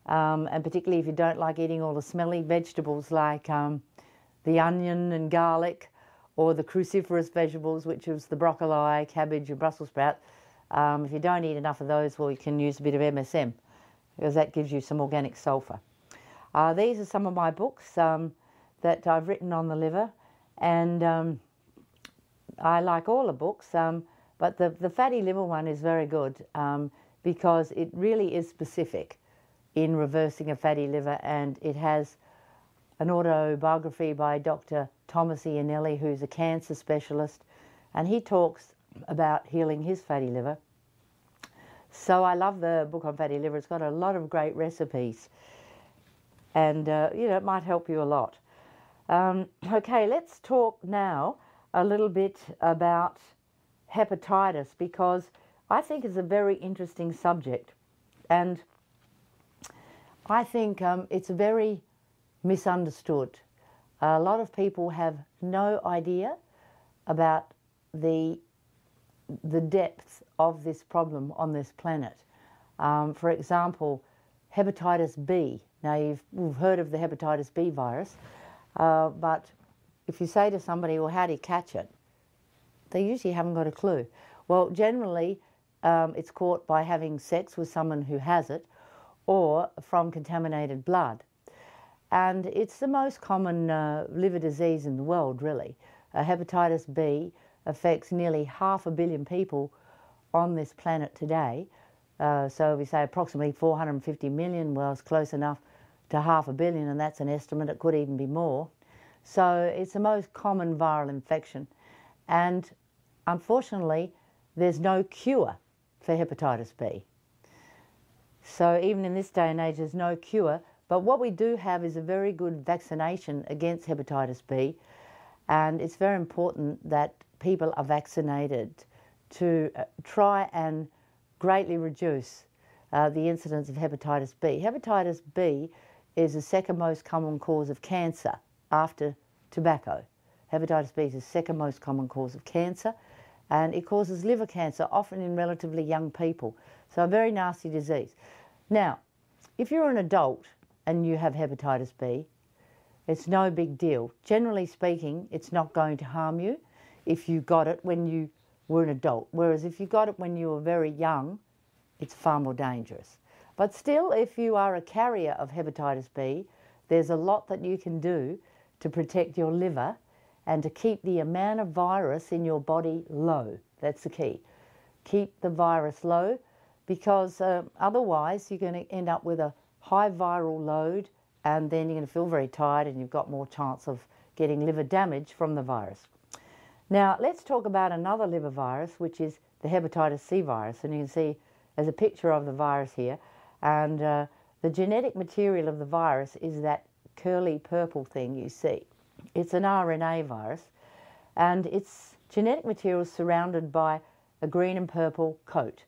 and particularly if you don't like eating all the smelly vegetables like the onion and garlic, or the cruciferous vegetables, which is the broccoli, cabbage and Brussels sprout. If you don't eat enough of those, well, you can use a bit of MSM, because that gives you some organic sulfur. These are some of my books that I've written on the liver, and I like all the books, but the fatty liver one is very good because it really is specific in reversing a fatty liver, and it has an autobiography by Dr. Thomas Iannelli, who's a cancer specialist, and he talks about healing his fatty liver. So I love the book on fatty liver. It's got a lot of great recipes, and it might help you a lot. Okay, let's talk now a little bit about hepatitis, because I think it's a very interesting subject, and I think it's very misunderstood. A lot of people have no idea about the depth of this problem on this planet. For example, hepatitis B. Now, we've heard of the hepatitis B virus, but if you say to somebody, well, how do you catch it? They usually haven't got a clue. Well, generally, it's caught by having sex with someone who has it, or from contaminated blood. And it's the most common liver disease in the world, really. Hepatitis B affects nearly 500 million people on this planet today. So we say approximately 450 million, well, it's close enough to 500 million, and that's an estimate. It could even be more. So it's the most common viral infection. And unfortunately, there's no cure for hepatitis B. So even in this day and age, there's no cure. But what we do have is a very good vaccination against hepatitis B, and it's very important that people are vaccinated to try and greatly reduce the incidence of hepatitis B. Hepatitis B is the second most common cause of cancer after tobacco. Hepatitis B is the second most common cause of cancer, and it causes liver cancer, often in relatively young people. So a very nasty disease. Now, if you're an adult and you have hepatitis B, it's no big deal. Generally speaking, it's not going to harm you if you got it when you were an adult. Whereas if you got it when you were very young, it's far more dangerous. But still, if you are a carrier of hepatitis B, there's a lot that you can do to protect your liver and to keep the amount of virus in your body low. That's the key. Keep the virus low, because otherwise you're going to end up with a high viral load, and then you're going to feel very tired and you've got more chance of getting liver damage from the virus. Now let's talk about another liver virus, which is the hepatitis C virus. And you can see there's a picture of the virus here, and the genetic material of the virus is that curly purple thing you see. It's an RNA virus, and its genetic material is surrounded by a green and purple coat,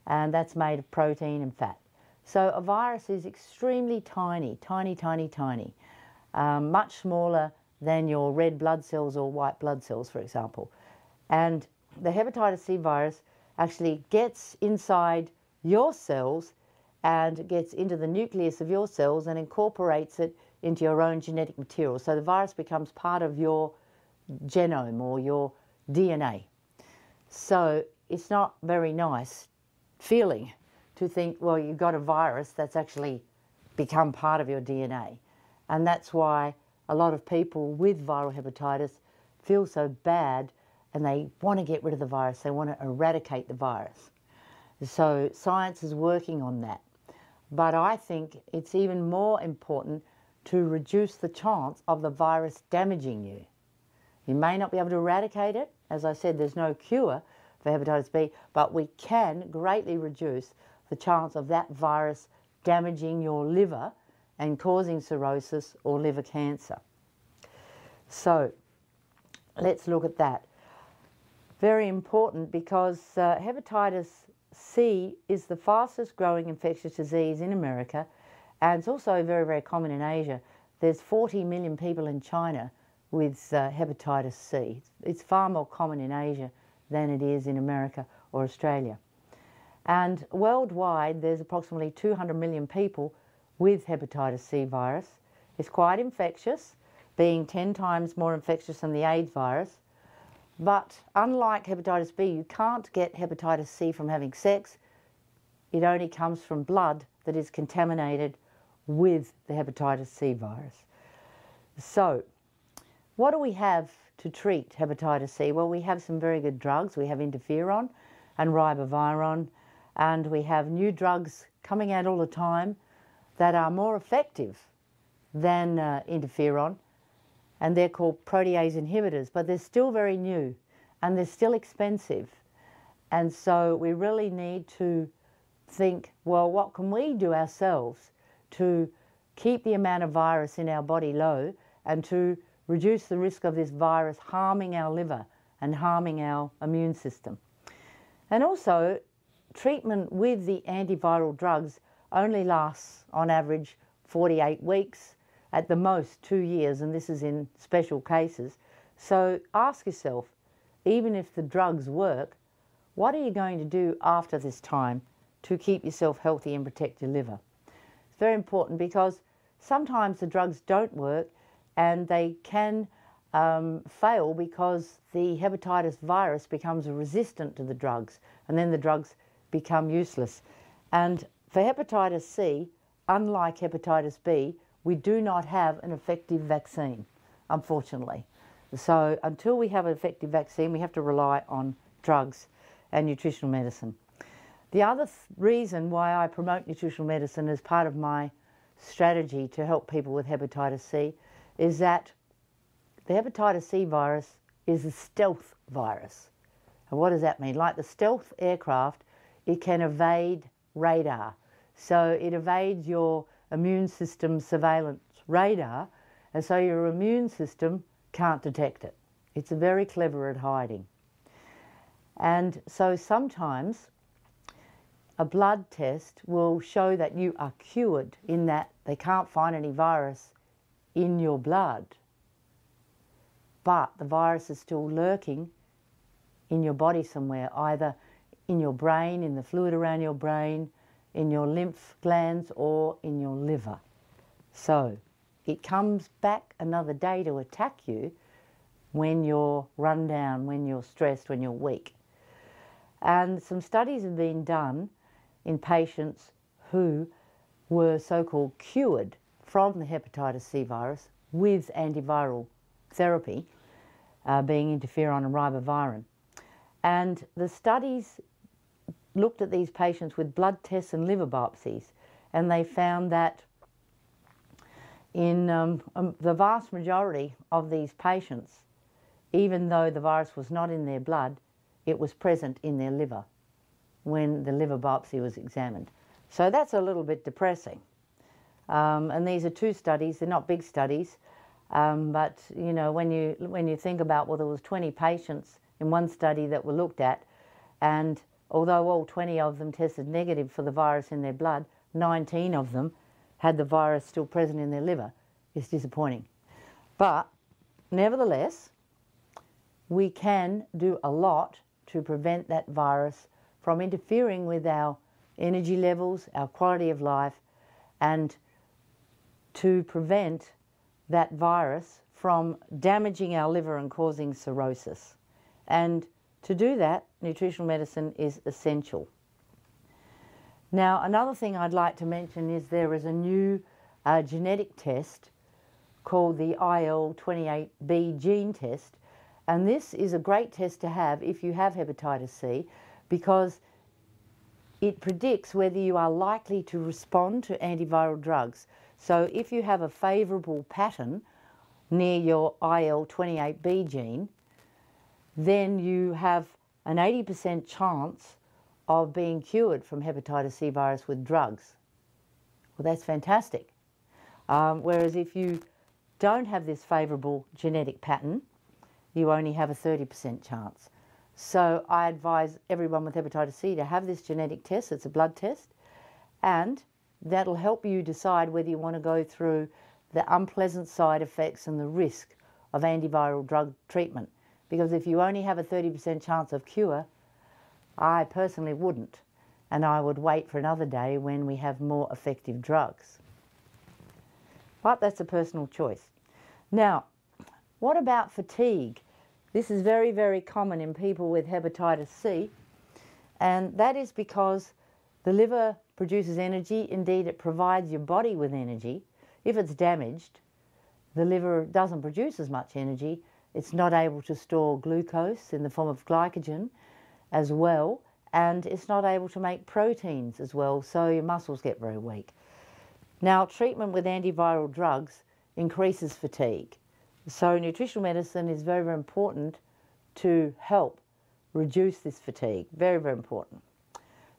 and that's made of protein and fat. So a virus is extremely tiny, tiny, tiny, tiny, much smaller than your red blood cells or white blood cells, for example. And the hepatitis C virus actually gets inside your cells and gets into the nucleus of your cells and incorporates it into your own genetic material. So the virus becomes part of your genome or your DNA. So it's not very nice feeling to think, well, you've got a virus that's actually become part of your DNA. And that's why a lot of people with viral hepatitis feel so bad, and they want to get rid of the virus. They want to eradicate the virus. So science is working on that. But I think it's even more important to reduce the chance of the virus damaging you. You may not be able to eradicate it. As I said, there's no cure for hepatitis B, but we can greatly reduce the chance of that virus damaging your liver and causing cirrhosis or liver cancer. So let's look at that. Very important, because hepatitis C is the fastest growing infectious disease in America, and it's also very, very common in Asia. There's 40 million people in China with hepatitis C. It's far more common in Asia than it is in America or Australia. And worldwide, there's approximately 200 million people with hepatitis C virus. It's quite infectious, being 10 times more infectious than the AIDS virus. But unlike hepatitis B, you can't get hepatitis C from having sex. It only comes from blood that is contaminated with the hepatitis C virus. So, what do we have to treat hepatitis C? Well, we have some very good drugs. We have interferon and ribavirin, and we have new drugs coming out all the time that are more effective than interferon, and they're called protease inhibitors, but they're still very new and they're still expensive. And so we really need to think, well, what can we do ourselves to keep the amount of virus in our body low and to reduce the risk of this virus harming our liver and harming our immune system. And also, treatment with the antiviral drugs only lasts on average 48 weeks, at the most 2 years, and this is in special cases. So ask yourself, even if the drugs work, what are you going to do after this time to keep yourself healthy and protect your liver? It's very important, because sometimes the drugs don't work and they can fail because the hepatitis virus becomes resistant to the drugs, and then the drugs become useless. And for hepatitis C, unlike hepatitis B, we do not have an effective vaccine, unfortunately. So until we have an effective vaccine, we have to rely on drugs and nutritional medicine. The other reason why I promote nutritional medicine as part of my strategy to help people with hepatitis C is that the hepatitis C virus is a stealth virus. And what does that mean? Like the stealth aircraft, it can evade radar. So it evades your immune system surveillance radar, and so your immune system can't detect it. It's very clever at hiding. And so sometimes a blood test will show that you are cured, in that they can't find any virus in your blood, but the virus is still lurking in your body somewhere, either in your brain, in the fluid around your brain, in your lymph glands, or in your liver. So it comes back another day to attack you when you're run down, when you're stressed, when you're weak. And some studies have been done in patients who were so-called cured from the hepatitis C virus with antiviral therapy, being interferon and ribavirin. And the studies looked at these patients with blood tests and liver biopsies, and they found that in the vast majority of these patients, even though the virus was not in their blood, it was present in their liver when the liver biopsy was examined. So that's a little bit depressing. And these are two studies, they're not big studies, but you know, when you think about, well, there was 20 patients in one study that were looked at, and although all 20 of them tested negative for the virus in their blood, 19 of them had the virus still present in their liver. It's disappointing. But nevertheless, we can do a lot to prevent that virus from interfering with our energy levels, our quality of life, and to prevent that virus from damaging our liver and causing cirrhosis. And to do that, nutritional medicine is essential. Now, another thing I'd like to mention is there is a new genetic test called the IL-28B gene test, and this is a great test to have if you have hepatitis C, because it predicts whether you are likely to respond to antiviral drugs. So if you have a favourable pattern near your IL-28B gene, then you have an 80% chance of being cured from hepatitis C virus with drugs. Well, that's fantastic. Whereas if you don't have this favourable genetic pattern, you only have a 30% chance. So I advise everyone with hepatitis C to have this genetic test. It's a blood test, and that'll help you decide whether you want to go through the unpleasant side effects and the risk of antiviral drug treatment. Because if you only have a 30% chance of cure, I personally wouldn't, and I would wait for another day when we have more effective drugs. But that's a personal choice. Now, what about fatigue? This is very, very common in people with hepatitis C, and that is because the liver produces energy. Indeed, it provides your body with energy. If it's damaged, the liver doesn't produce as much energy. It's not able to store glucose in the form of glycogen as well, and it's not able to make proteins as well, so your muscles get very weak. Now, treatment with antiviral drugs increases fatigue. So nutritional medicine is very, very important to help reduce this fatigue. Very, very important.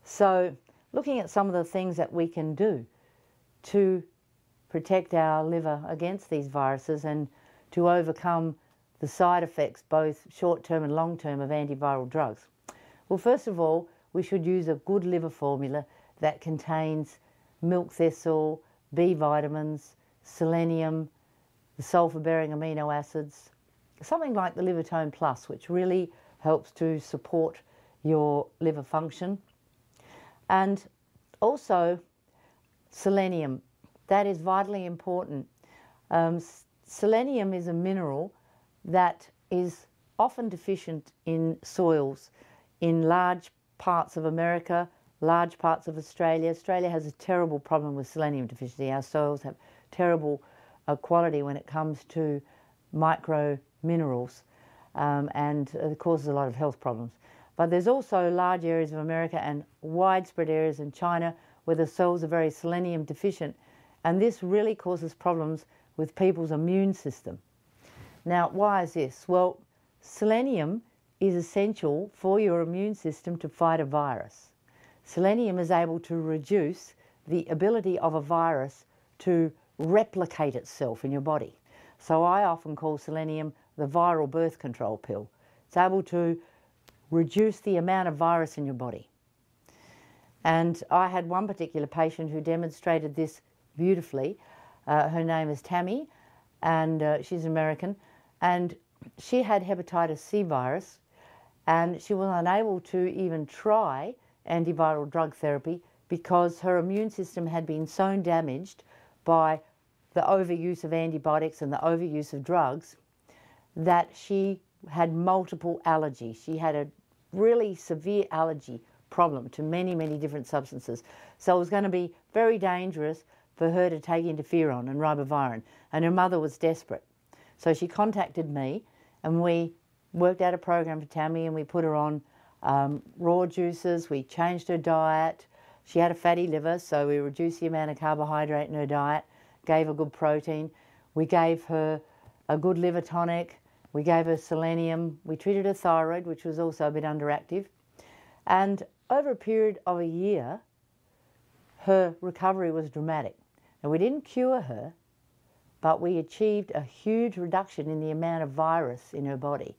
So looking at some of the things that we can do to protect our liver against these viruses and to overcome the side effects, both short-term and long-term, of antiviral drugs. Well, first of all, we should use a good liver formula that contains milk thistle, B vitamins, selenium, the sulfur-bearing amino acids, something like the Livertone Plus, which really helps to support your liver function. And also selenium, that is vitally important. Selenium is a mineral that is often deficient in soils in large parts of America, large parts of Australia. Australia has a terrible problem with selenium deficiency. Our soils have terrible quality when it comes to micro minerals, and it causes a lot of health problems. But there's also large areas of America and widespread areas in China where the soils are very selenium deficient, and this really causes problems with people's immune system. Now, why is this? Well, selenium is essential for your immune system to fight a virus. Selenium is able to reduce the ability of a virus to replicate itself in your body. So I often call selenium the viral birth control pill. It's able to reduce the amount of virus in your body. And I had one particular patient who demonstrated this beautifully. Her name is Tammy, and she's American, and she had hepatitis C virus, and she was unable to even try antiviral drug therapy because her immune system had been so damaged by the overuse of antibiotics and the overuse of drugs that she had multiple allergies. She had a really severe allergy problem to many, many different substances. So it was going to be very dangerous for her to take interferon and ribavirin, and her mother was desperate. So she contacted me, and we worked out a program for Tammy, and we put her on raw juices. We changed her diet. She had a fatty liver, so we reduced the amount of carbohydrate in her diet, gave her good protein. We gave her a good liver tonic. We gave her selenium. We treated her thyroid, which was also a bit underactive. And over a period of a year, her recovery was dramatic. And we didn't cure her, but we achieved a huge reduction in the amount of virus in her body.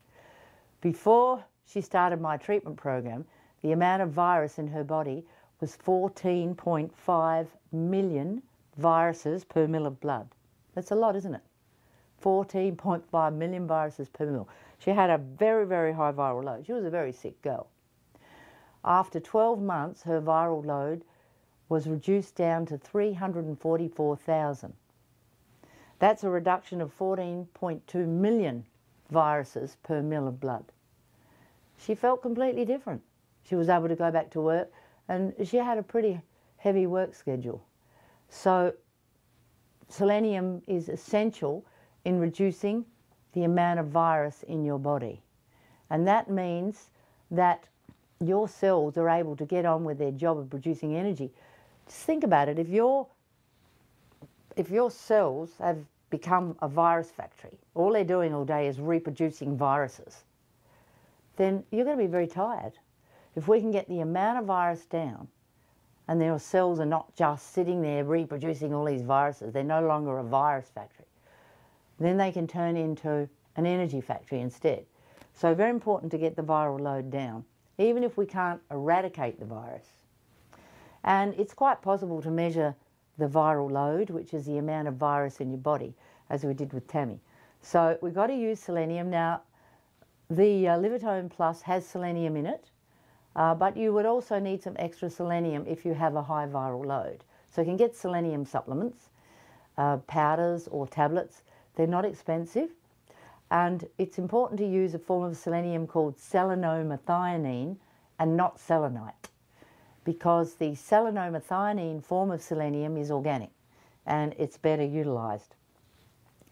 Before she started my treatment program, the amount of virus in her body was 14.5 million viruses per ml of blood. That's a lot, isn't it? 14.5 million viruses per ml. She had a very, very high viral load. She was a very sick girl. After 12 months, her viral load was reduced down to 344,000. That's a reduction of 14.2 million viruses per ml of blood. She felt completely different. She was able to go back to work, and she had a pretty heavy work schedule. So selenium is essential in reducing the amount of virus in your body. And that means that your cells are able to get on with their job of producing energy. Just think about it. If your cells have become a virus factory, all they're doing all day is reproducing viruses, then you're going to be very tired. If we can get the amount of virus down, and their cells are not just sitting there reproducing all these viruses, they're no longer a virus factory, then they can turn into an energy factory instead. So very important to get the viral load down, even if we can't eradicate the virus. And it's quite possible to measure the viral load, which is the amount of virus in your body, as we did with Tammy. So we've got to use selenium. Now, the Livertone Plus has selenium in it, but you would also need some extra selenium if you have a high viral load. So you can get selenium supplements, powders or tablets. They're not expensive, and it's important to use a form of selenium called selenomethionine and not selenite, because the selenomethionine form of selenium is organic and it's better utilised.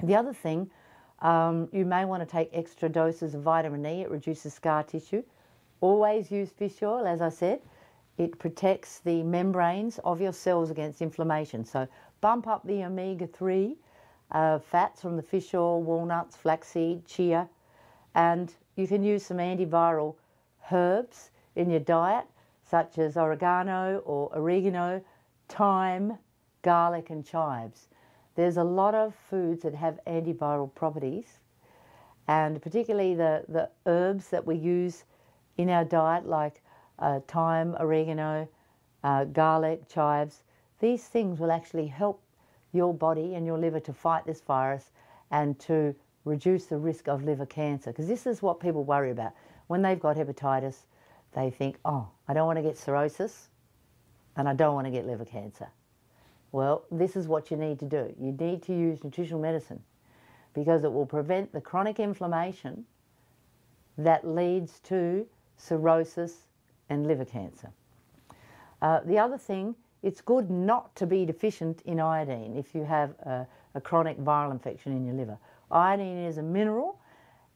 The other thing, you may want to take extra doses of vitamin E. It reduces scar tissue. Always use fish oil, as I said. It protects the membranes of your cells against inflammation. So bump up the omega-3 fats from the fish oil, walnuts, flaxseed, chia, and you can use some antiviral herbs in your diet, such as oregano or oregano, thyme, garlic and chives. There's a lot of foods that have antiviral properties, and particularly the herbs that we use in our diet, like thyme, oregano, garlic, chives. These things will actually help your body and your liver to fight this virus and to reduce the risk of liver cancer, because this is what people worry about. When they've got hepatitis, they think, oh, I don't want to get cirrhosis and I don't want to get liver cancer. Well, this is what you need to do. You need to use nutritional medicine, because it will prevent the chronic inflammation that leads to cirrhosis and liver cancer. The other thing, it's good not to be deficient in iodine if you have a chronic viral infection in your liver. Iodine is a mineral,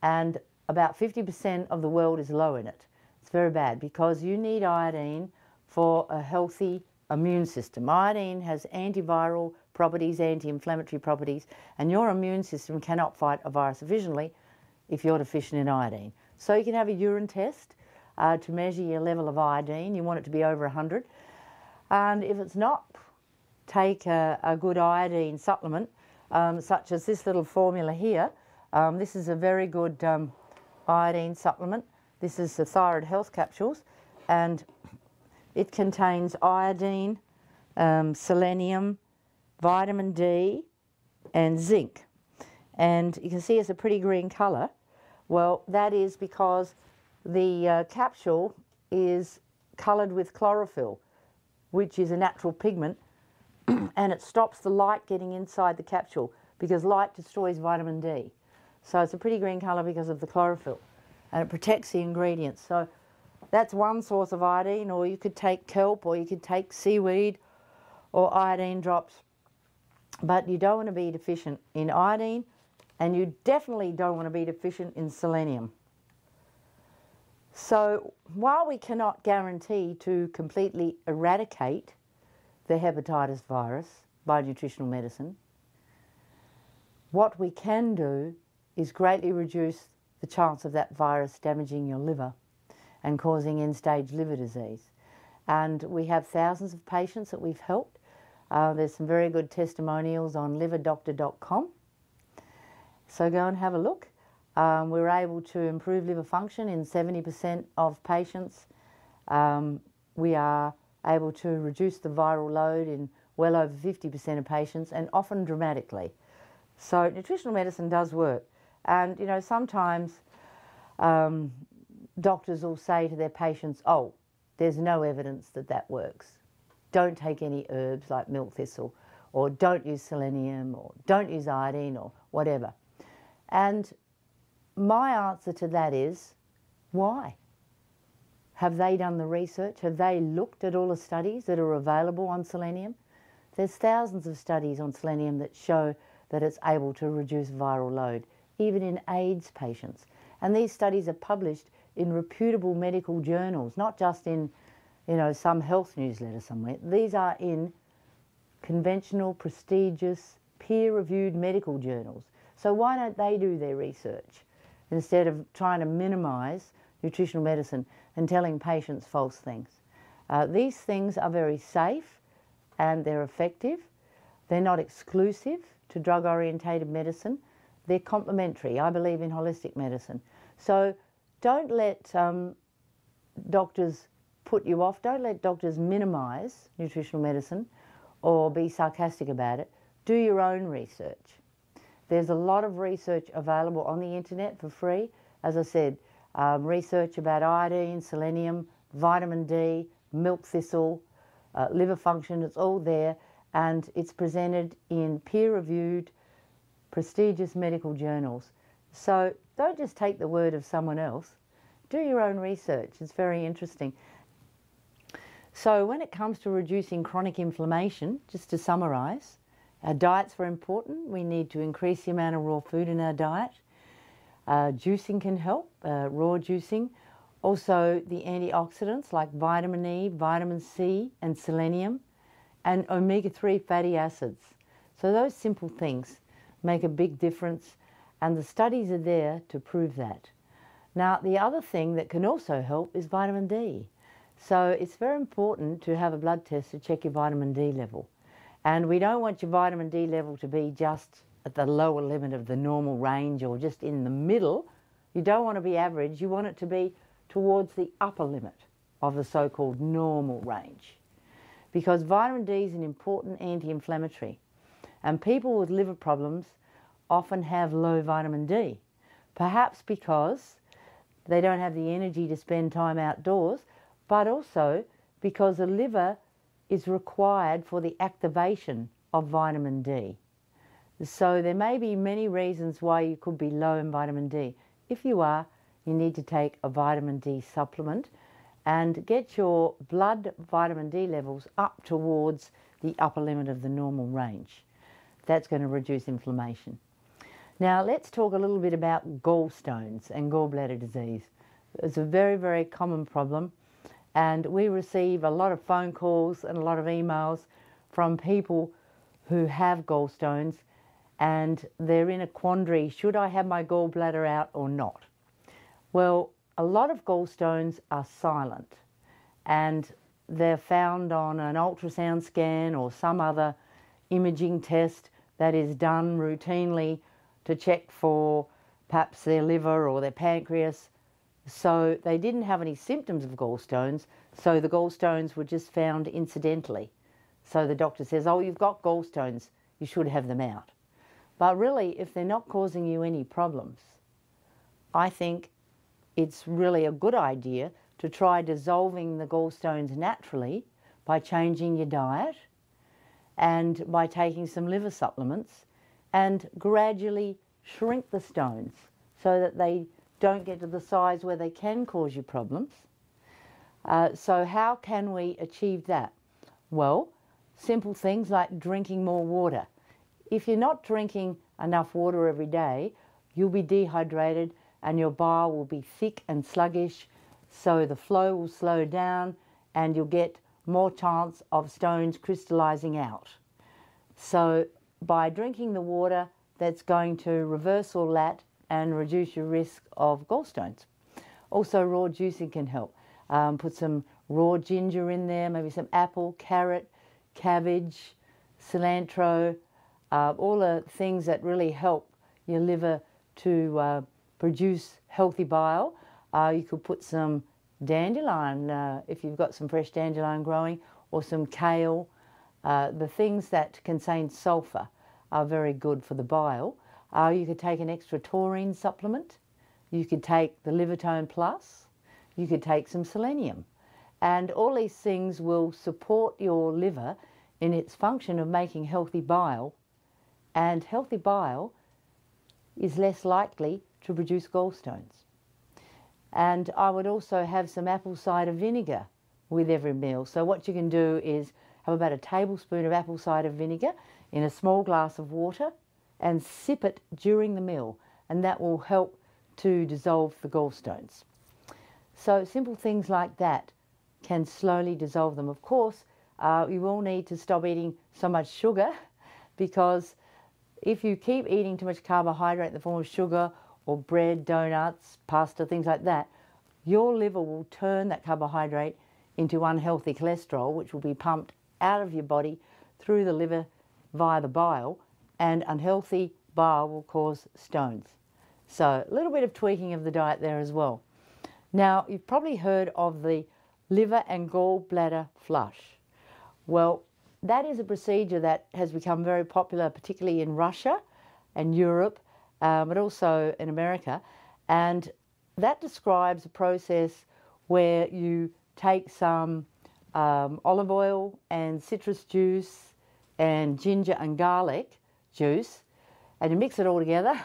and about 50% of the world is low in it. It's very bad, because you need iodine for a healthy immune system. Iodine has antiviral properties, anti-inflammatory properties, and your immune system cannot fight a virus efficiently if you're deficient in iodine. So you can have a urine test to measure your level of iodine. You want it to be over 100. And if it's not, take a good iodine supplement, such as this little formula here. This is a very good iodine supplement. This is the Thyroid Health Capsules, and it contains iodine, selenium, vitamin D and zinc. And you can see it's a pretty green colour. Well, that is because the capsule is coloured with chlorophyll, which is a natural pigment, and it stops the light getting inside the capsule, because light destroys vitamin D. So it's a pretty green colour because of the chlorophyll, and it protects the ingredients. So that's one source of iodine, or you could take kelp, or you could take seaweed or iodine drops. but you don't want to be deficient in iodine, and you definitely don't want to be deficient in selenium. So while we cannot guarantee to completely eradicate the hepatitis virus by nutritional medicine, what we can do is greatly reduce the chance of that virus damaging your liver and causing end-stage liver disease. And we have thousands of patients that we've helped. There's some very good testimonials on liverdoctor.com. So go and have a look. We're able to improve liver function in 70% of patients. We are able to reduce the viral load in well over 50% of patients, and often dramatically. So nutritional medicine does work. And, you know, sometimes doctors will say to their patients, oh, there's no evidence that that works. Don't take any herbs like milk thistle, or don't use selenium, or don't use iodine, or whatever. And my answer to that is, why? Have they done the research? Have they looked at all the studies that are available on selenium? There's thousands of studies on selenium that show that it's able to reduce viral load, even in AIDS patients. And these studies are published in reputable medical journals, not just in, you know, some health newsletter somewhere. These are in conventional, prestigious, peer-reviewed medical journals. So why don't they do their research instead of trying to minimise nutritional medicine and telling patients false things? These things are very safe and they're effective. They're not exclusive to drug-orientated medicine. They're complementary. I believe in holistic medicine. So don't let doctors put you off. Don't let doctors minimise nutritional medicine or be sarcastic about it. Do your own research. There's a lot of research available on the internet for free. As I said, research about iodine, selenium, vitamin D, milk thistle, liver function, it's all there, and it's presented in peer-reviewed, prestigious medical journals. So don't just take the word of someone else. Do your own research. It's very interesting. So when it comes to reducing chronic inflammation, just to summarise, our diets are important. We need to increase the amount of raw food in our diet. Juicing can help, raw juicing. Also the antioxidants like vitamin E, vitamin C and selenium, and omega-3 fatty acids. So those simple things make a big difference, and the studies are there to prove that. Now the other thing that can also help is vitamin D. So it's very important to have a blood test to check your vitamin D level. And we don't want your vitamin D level to be just at the lower limit of the normal range or just in the middle. You don't want to be average. You want it to be towards the upper limit of the so-called normal range. Because vitamin D is an important anti-inflammatory. And people with liver problems often have low vitamin D. Perhaps because they don't have the energy to spend time outdoors, but also because the liver is required for the activation of vitamin D. So there may be many reasons why you could be low in vitamin D. If you are, you need to take a vitamin D supplement and get your blood vitamin D levels up towards the upper limit of the normal range. That's going to reduce inflammation. Now let's talk a little bit about gallstones and gallbladder disease. It's a very, very common problem, and we receive a lot of phone calls and a lot of emails from people who have gallstones, and they're in a quandary, should I have my gallbladder out or not? Well, a lot of gallstones are silent, and they're found on an ultrasound scan or some other imaging test that is done routinely to check for perhaps their liver or their pancreas. So they didn't have any symptoms of gallstones, so the gallstones were just found incidentally. So the doctor says, oh, you've got gallstones, you should have them out. But really, if they're not causing you any problems, I think it's really a good idea to try dissolving the gallstones naturally by changing your diet and by taking some liver supplements, and gradually shrink the stones so that they don't get to the size where they can cause you problems. So how can we achieve that? Well, simple things like drinking more water. if you're not drinking enough water every day, you'll be dehydrated and your bile will be thick and sluggish, so the flow will slow down and you'll get more chance of stones crystallizing out. So by drinking the water, that's going to reverse all that and reduce your risk of gallstones. Also, raw juicing can help. Put some raw ginger in there, maybe some apple, carrot, cabbage, cilantro, all the things that really help your liver to produce healthy bile. You could put some dandelion, if you've got some fresh dandelion growing, or some kale. The things that contain sulfur are very good for the bile. You could take an extra taurine supplement. You could take the Livertone Plus. You could take some selenium. And all these things will support your liver in its function of making healthy bile. And healthy bile is less likely to produce gallstones. And I would also have some apple cider vinegar with every meal. So what you can do is have about a tablespoon of apple cider vinegar in a small glass of water and sip it during the meal, and that will help to dissolve the gallstones. So simple things like that can slowly dissolve them. Of course, you will need to stop eating so much sugar, because if you keep eating too much carbohydrate in the form of sugar or bread, donuts, pasta, things like that, your liver will turn that carbohydrate into unhealthy cholesterol, which will be pumped out of your body through the liver via the bile, and unhealthy bile will cause stones. So a little bit of tweaking of the diet there as well. Now, you've probably heard of the liver and gallbladder flush. Well, that is a procedure that has become very popular, particularly in Russia and Europe, but also in America. And that describes a process where you take some olive oil and citrus juice and ginger and garlic juice, and you mix it all together,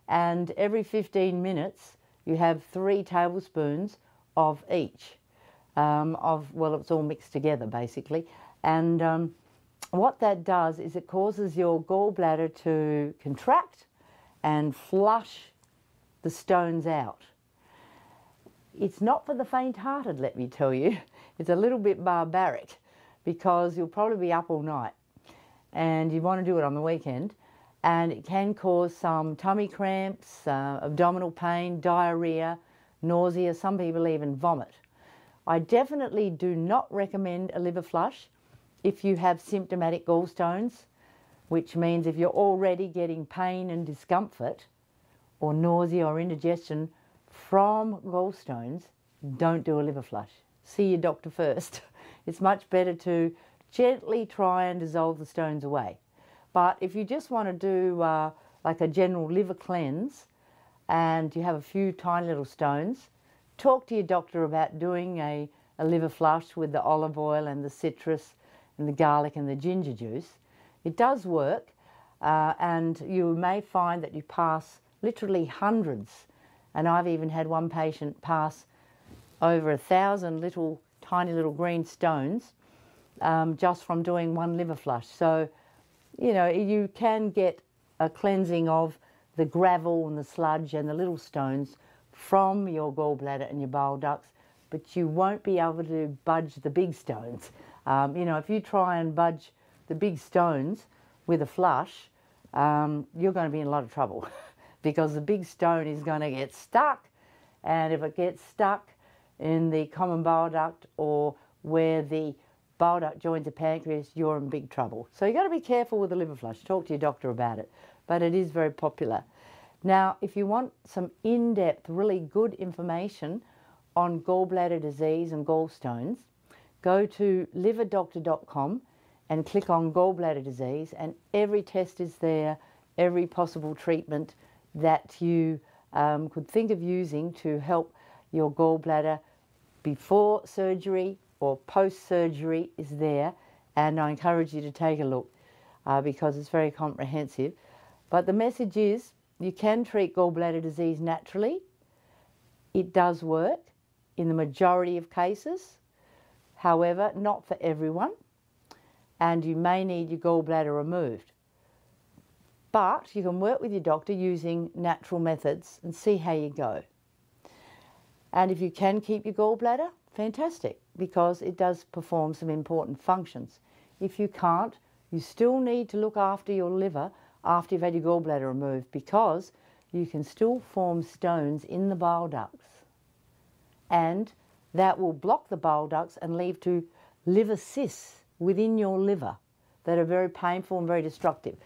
and every 15 minutes you have 3 tablespoons of each, well, it's all mixed together basically. And what that does is it causes your gallbladder to contract and flush the stones out. It's not for the faint-hearted, let me tell you. It's a little bit barbaric, because you'll probably be up all night and you want to do it on the weekend, and it can cause some tummy cramps, abdominal pain, diarrhea, nausea. Some people even vomit. I definitely do not recommend a liver flush if you have symptomatic gallstones, which means if you're already getting pain and discomfort or nausea or indigestion from gallstones, don't do a liver flush. See your doctor first. It's much better to gently try and dissolve the stones away. But if you just want to do like a general liver cleanse and you have a few tiny little stones, talk to your doctor about doing a liver flush with the olive oil and the citrus and the garlic and the ginger juice. It does work, and you may find that you pass literally hundreds, and I've even had one patient pass over 1,000 tiny little green stones just from doing one liver flush. So, you know, you can get a cleansing of the gravel and the sludge and the little stones from your gallbladder and your bile ducts, but you won't be able to budge the big stones. You know, if you try and budge the big stones with a flush, you're going to be in a lot of trouble because the big stone is going to get stuck, and if it gets stuck in the common bile duct or where the bile duct joins the pancreas, you're in big trouble. So you've got to be careful with the liver flush. Talk to your doctor about it, but it is very popular. Now, if you want some in-depth, really good information on gallbladder disease and gallstones, go to liverdoctor.com and click on gallbladder disease, and every test is there, every possible treatment that you could think of using to help your gallbladder before surgery or post-surgery is there, and I encourage you to take a look because it's very comprehensive. But the message is, you can treat gallbladder disease naturally. It does work in the majority of cases, however, not for everyone, and you may need your gallbladder removed. But you can work with your doctor using natural methods and see how you go. And if you can keep your gallbladder, fantastic, because it does perform some important functions. If you can't, you still need to look after your liver after you've had your gallbladder removed, because you can still form stones in the bile ducts. And that will block the bile ducts and lead to liver cysts within your liver that are very painful and very destructive.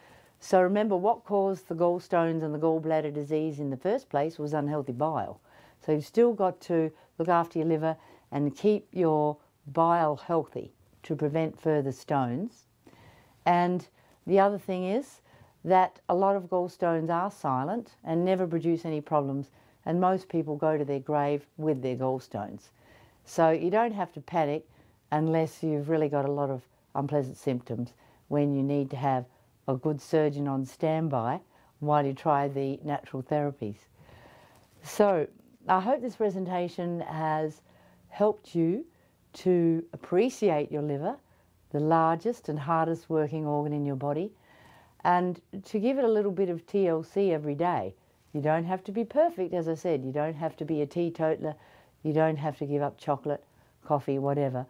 So remember, what caused the gallstones and the gallbladder disease in the first place was unhealthy bile. So you've still got to look after your liver and keep your bile healthy to prevent further stones. And the other thing is that a lot of gallstones are silent and never produce any problems, and most people go to their grave with their gallstones. So you don't have to panic unless you've really got a lot of unpleasant symptoms, when you need to have a good surgeon on standby while you try the natural therapies. So I hope this presentation has helped you to appreciate your liver, the largest and hardest working organ in your body, and to give it a little bit of TLC every day. You don't have to be perfect, as I said. You don't have to be a teetotaler. You don't have to give up chocolate, coffee, whatever.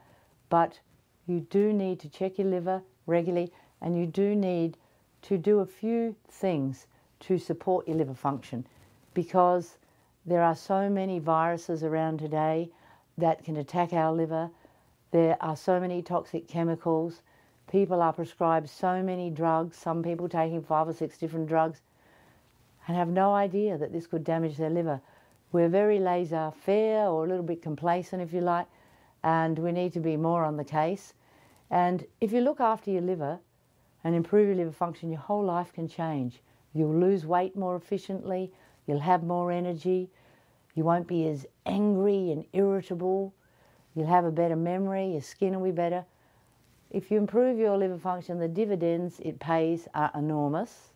But you do need to check your liver regularly, and you do need to do a few things to support your liver function, because there are so many viruses around today that can attack our liver. There are so many toxic chemicals. People are prescribed so many drugs, some people taking 5 or 6 different drugs, and have no idea that this could damage their liver. We're very laissez-faire, or a little bit complacent if you like, and we need to be more on the case. And if you look after your liver and improve your liver function, your whole life can change. You'll lose weight more efficiently, you'll have more energy, you won't be as angry and irritable, you'll have a better memory, your skin will be better. If you improve your liver function, the dividends it pays are enormous,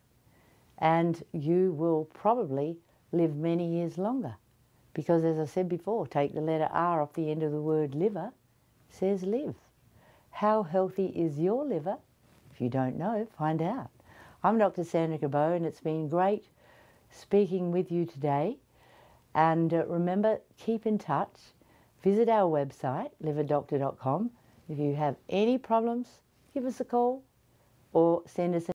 and you will probably live many years longer. Because, as I said before, take the letter R off the end of the word liver, says live. How healthy is your liver? If you don't know, find out. I'm Dr. Sandra Cabot, and it's been great speaking with you today. And remember, keep in touch. Visit our website, liverdoctor.com. If you have any problems, give us a call or send us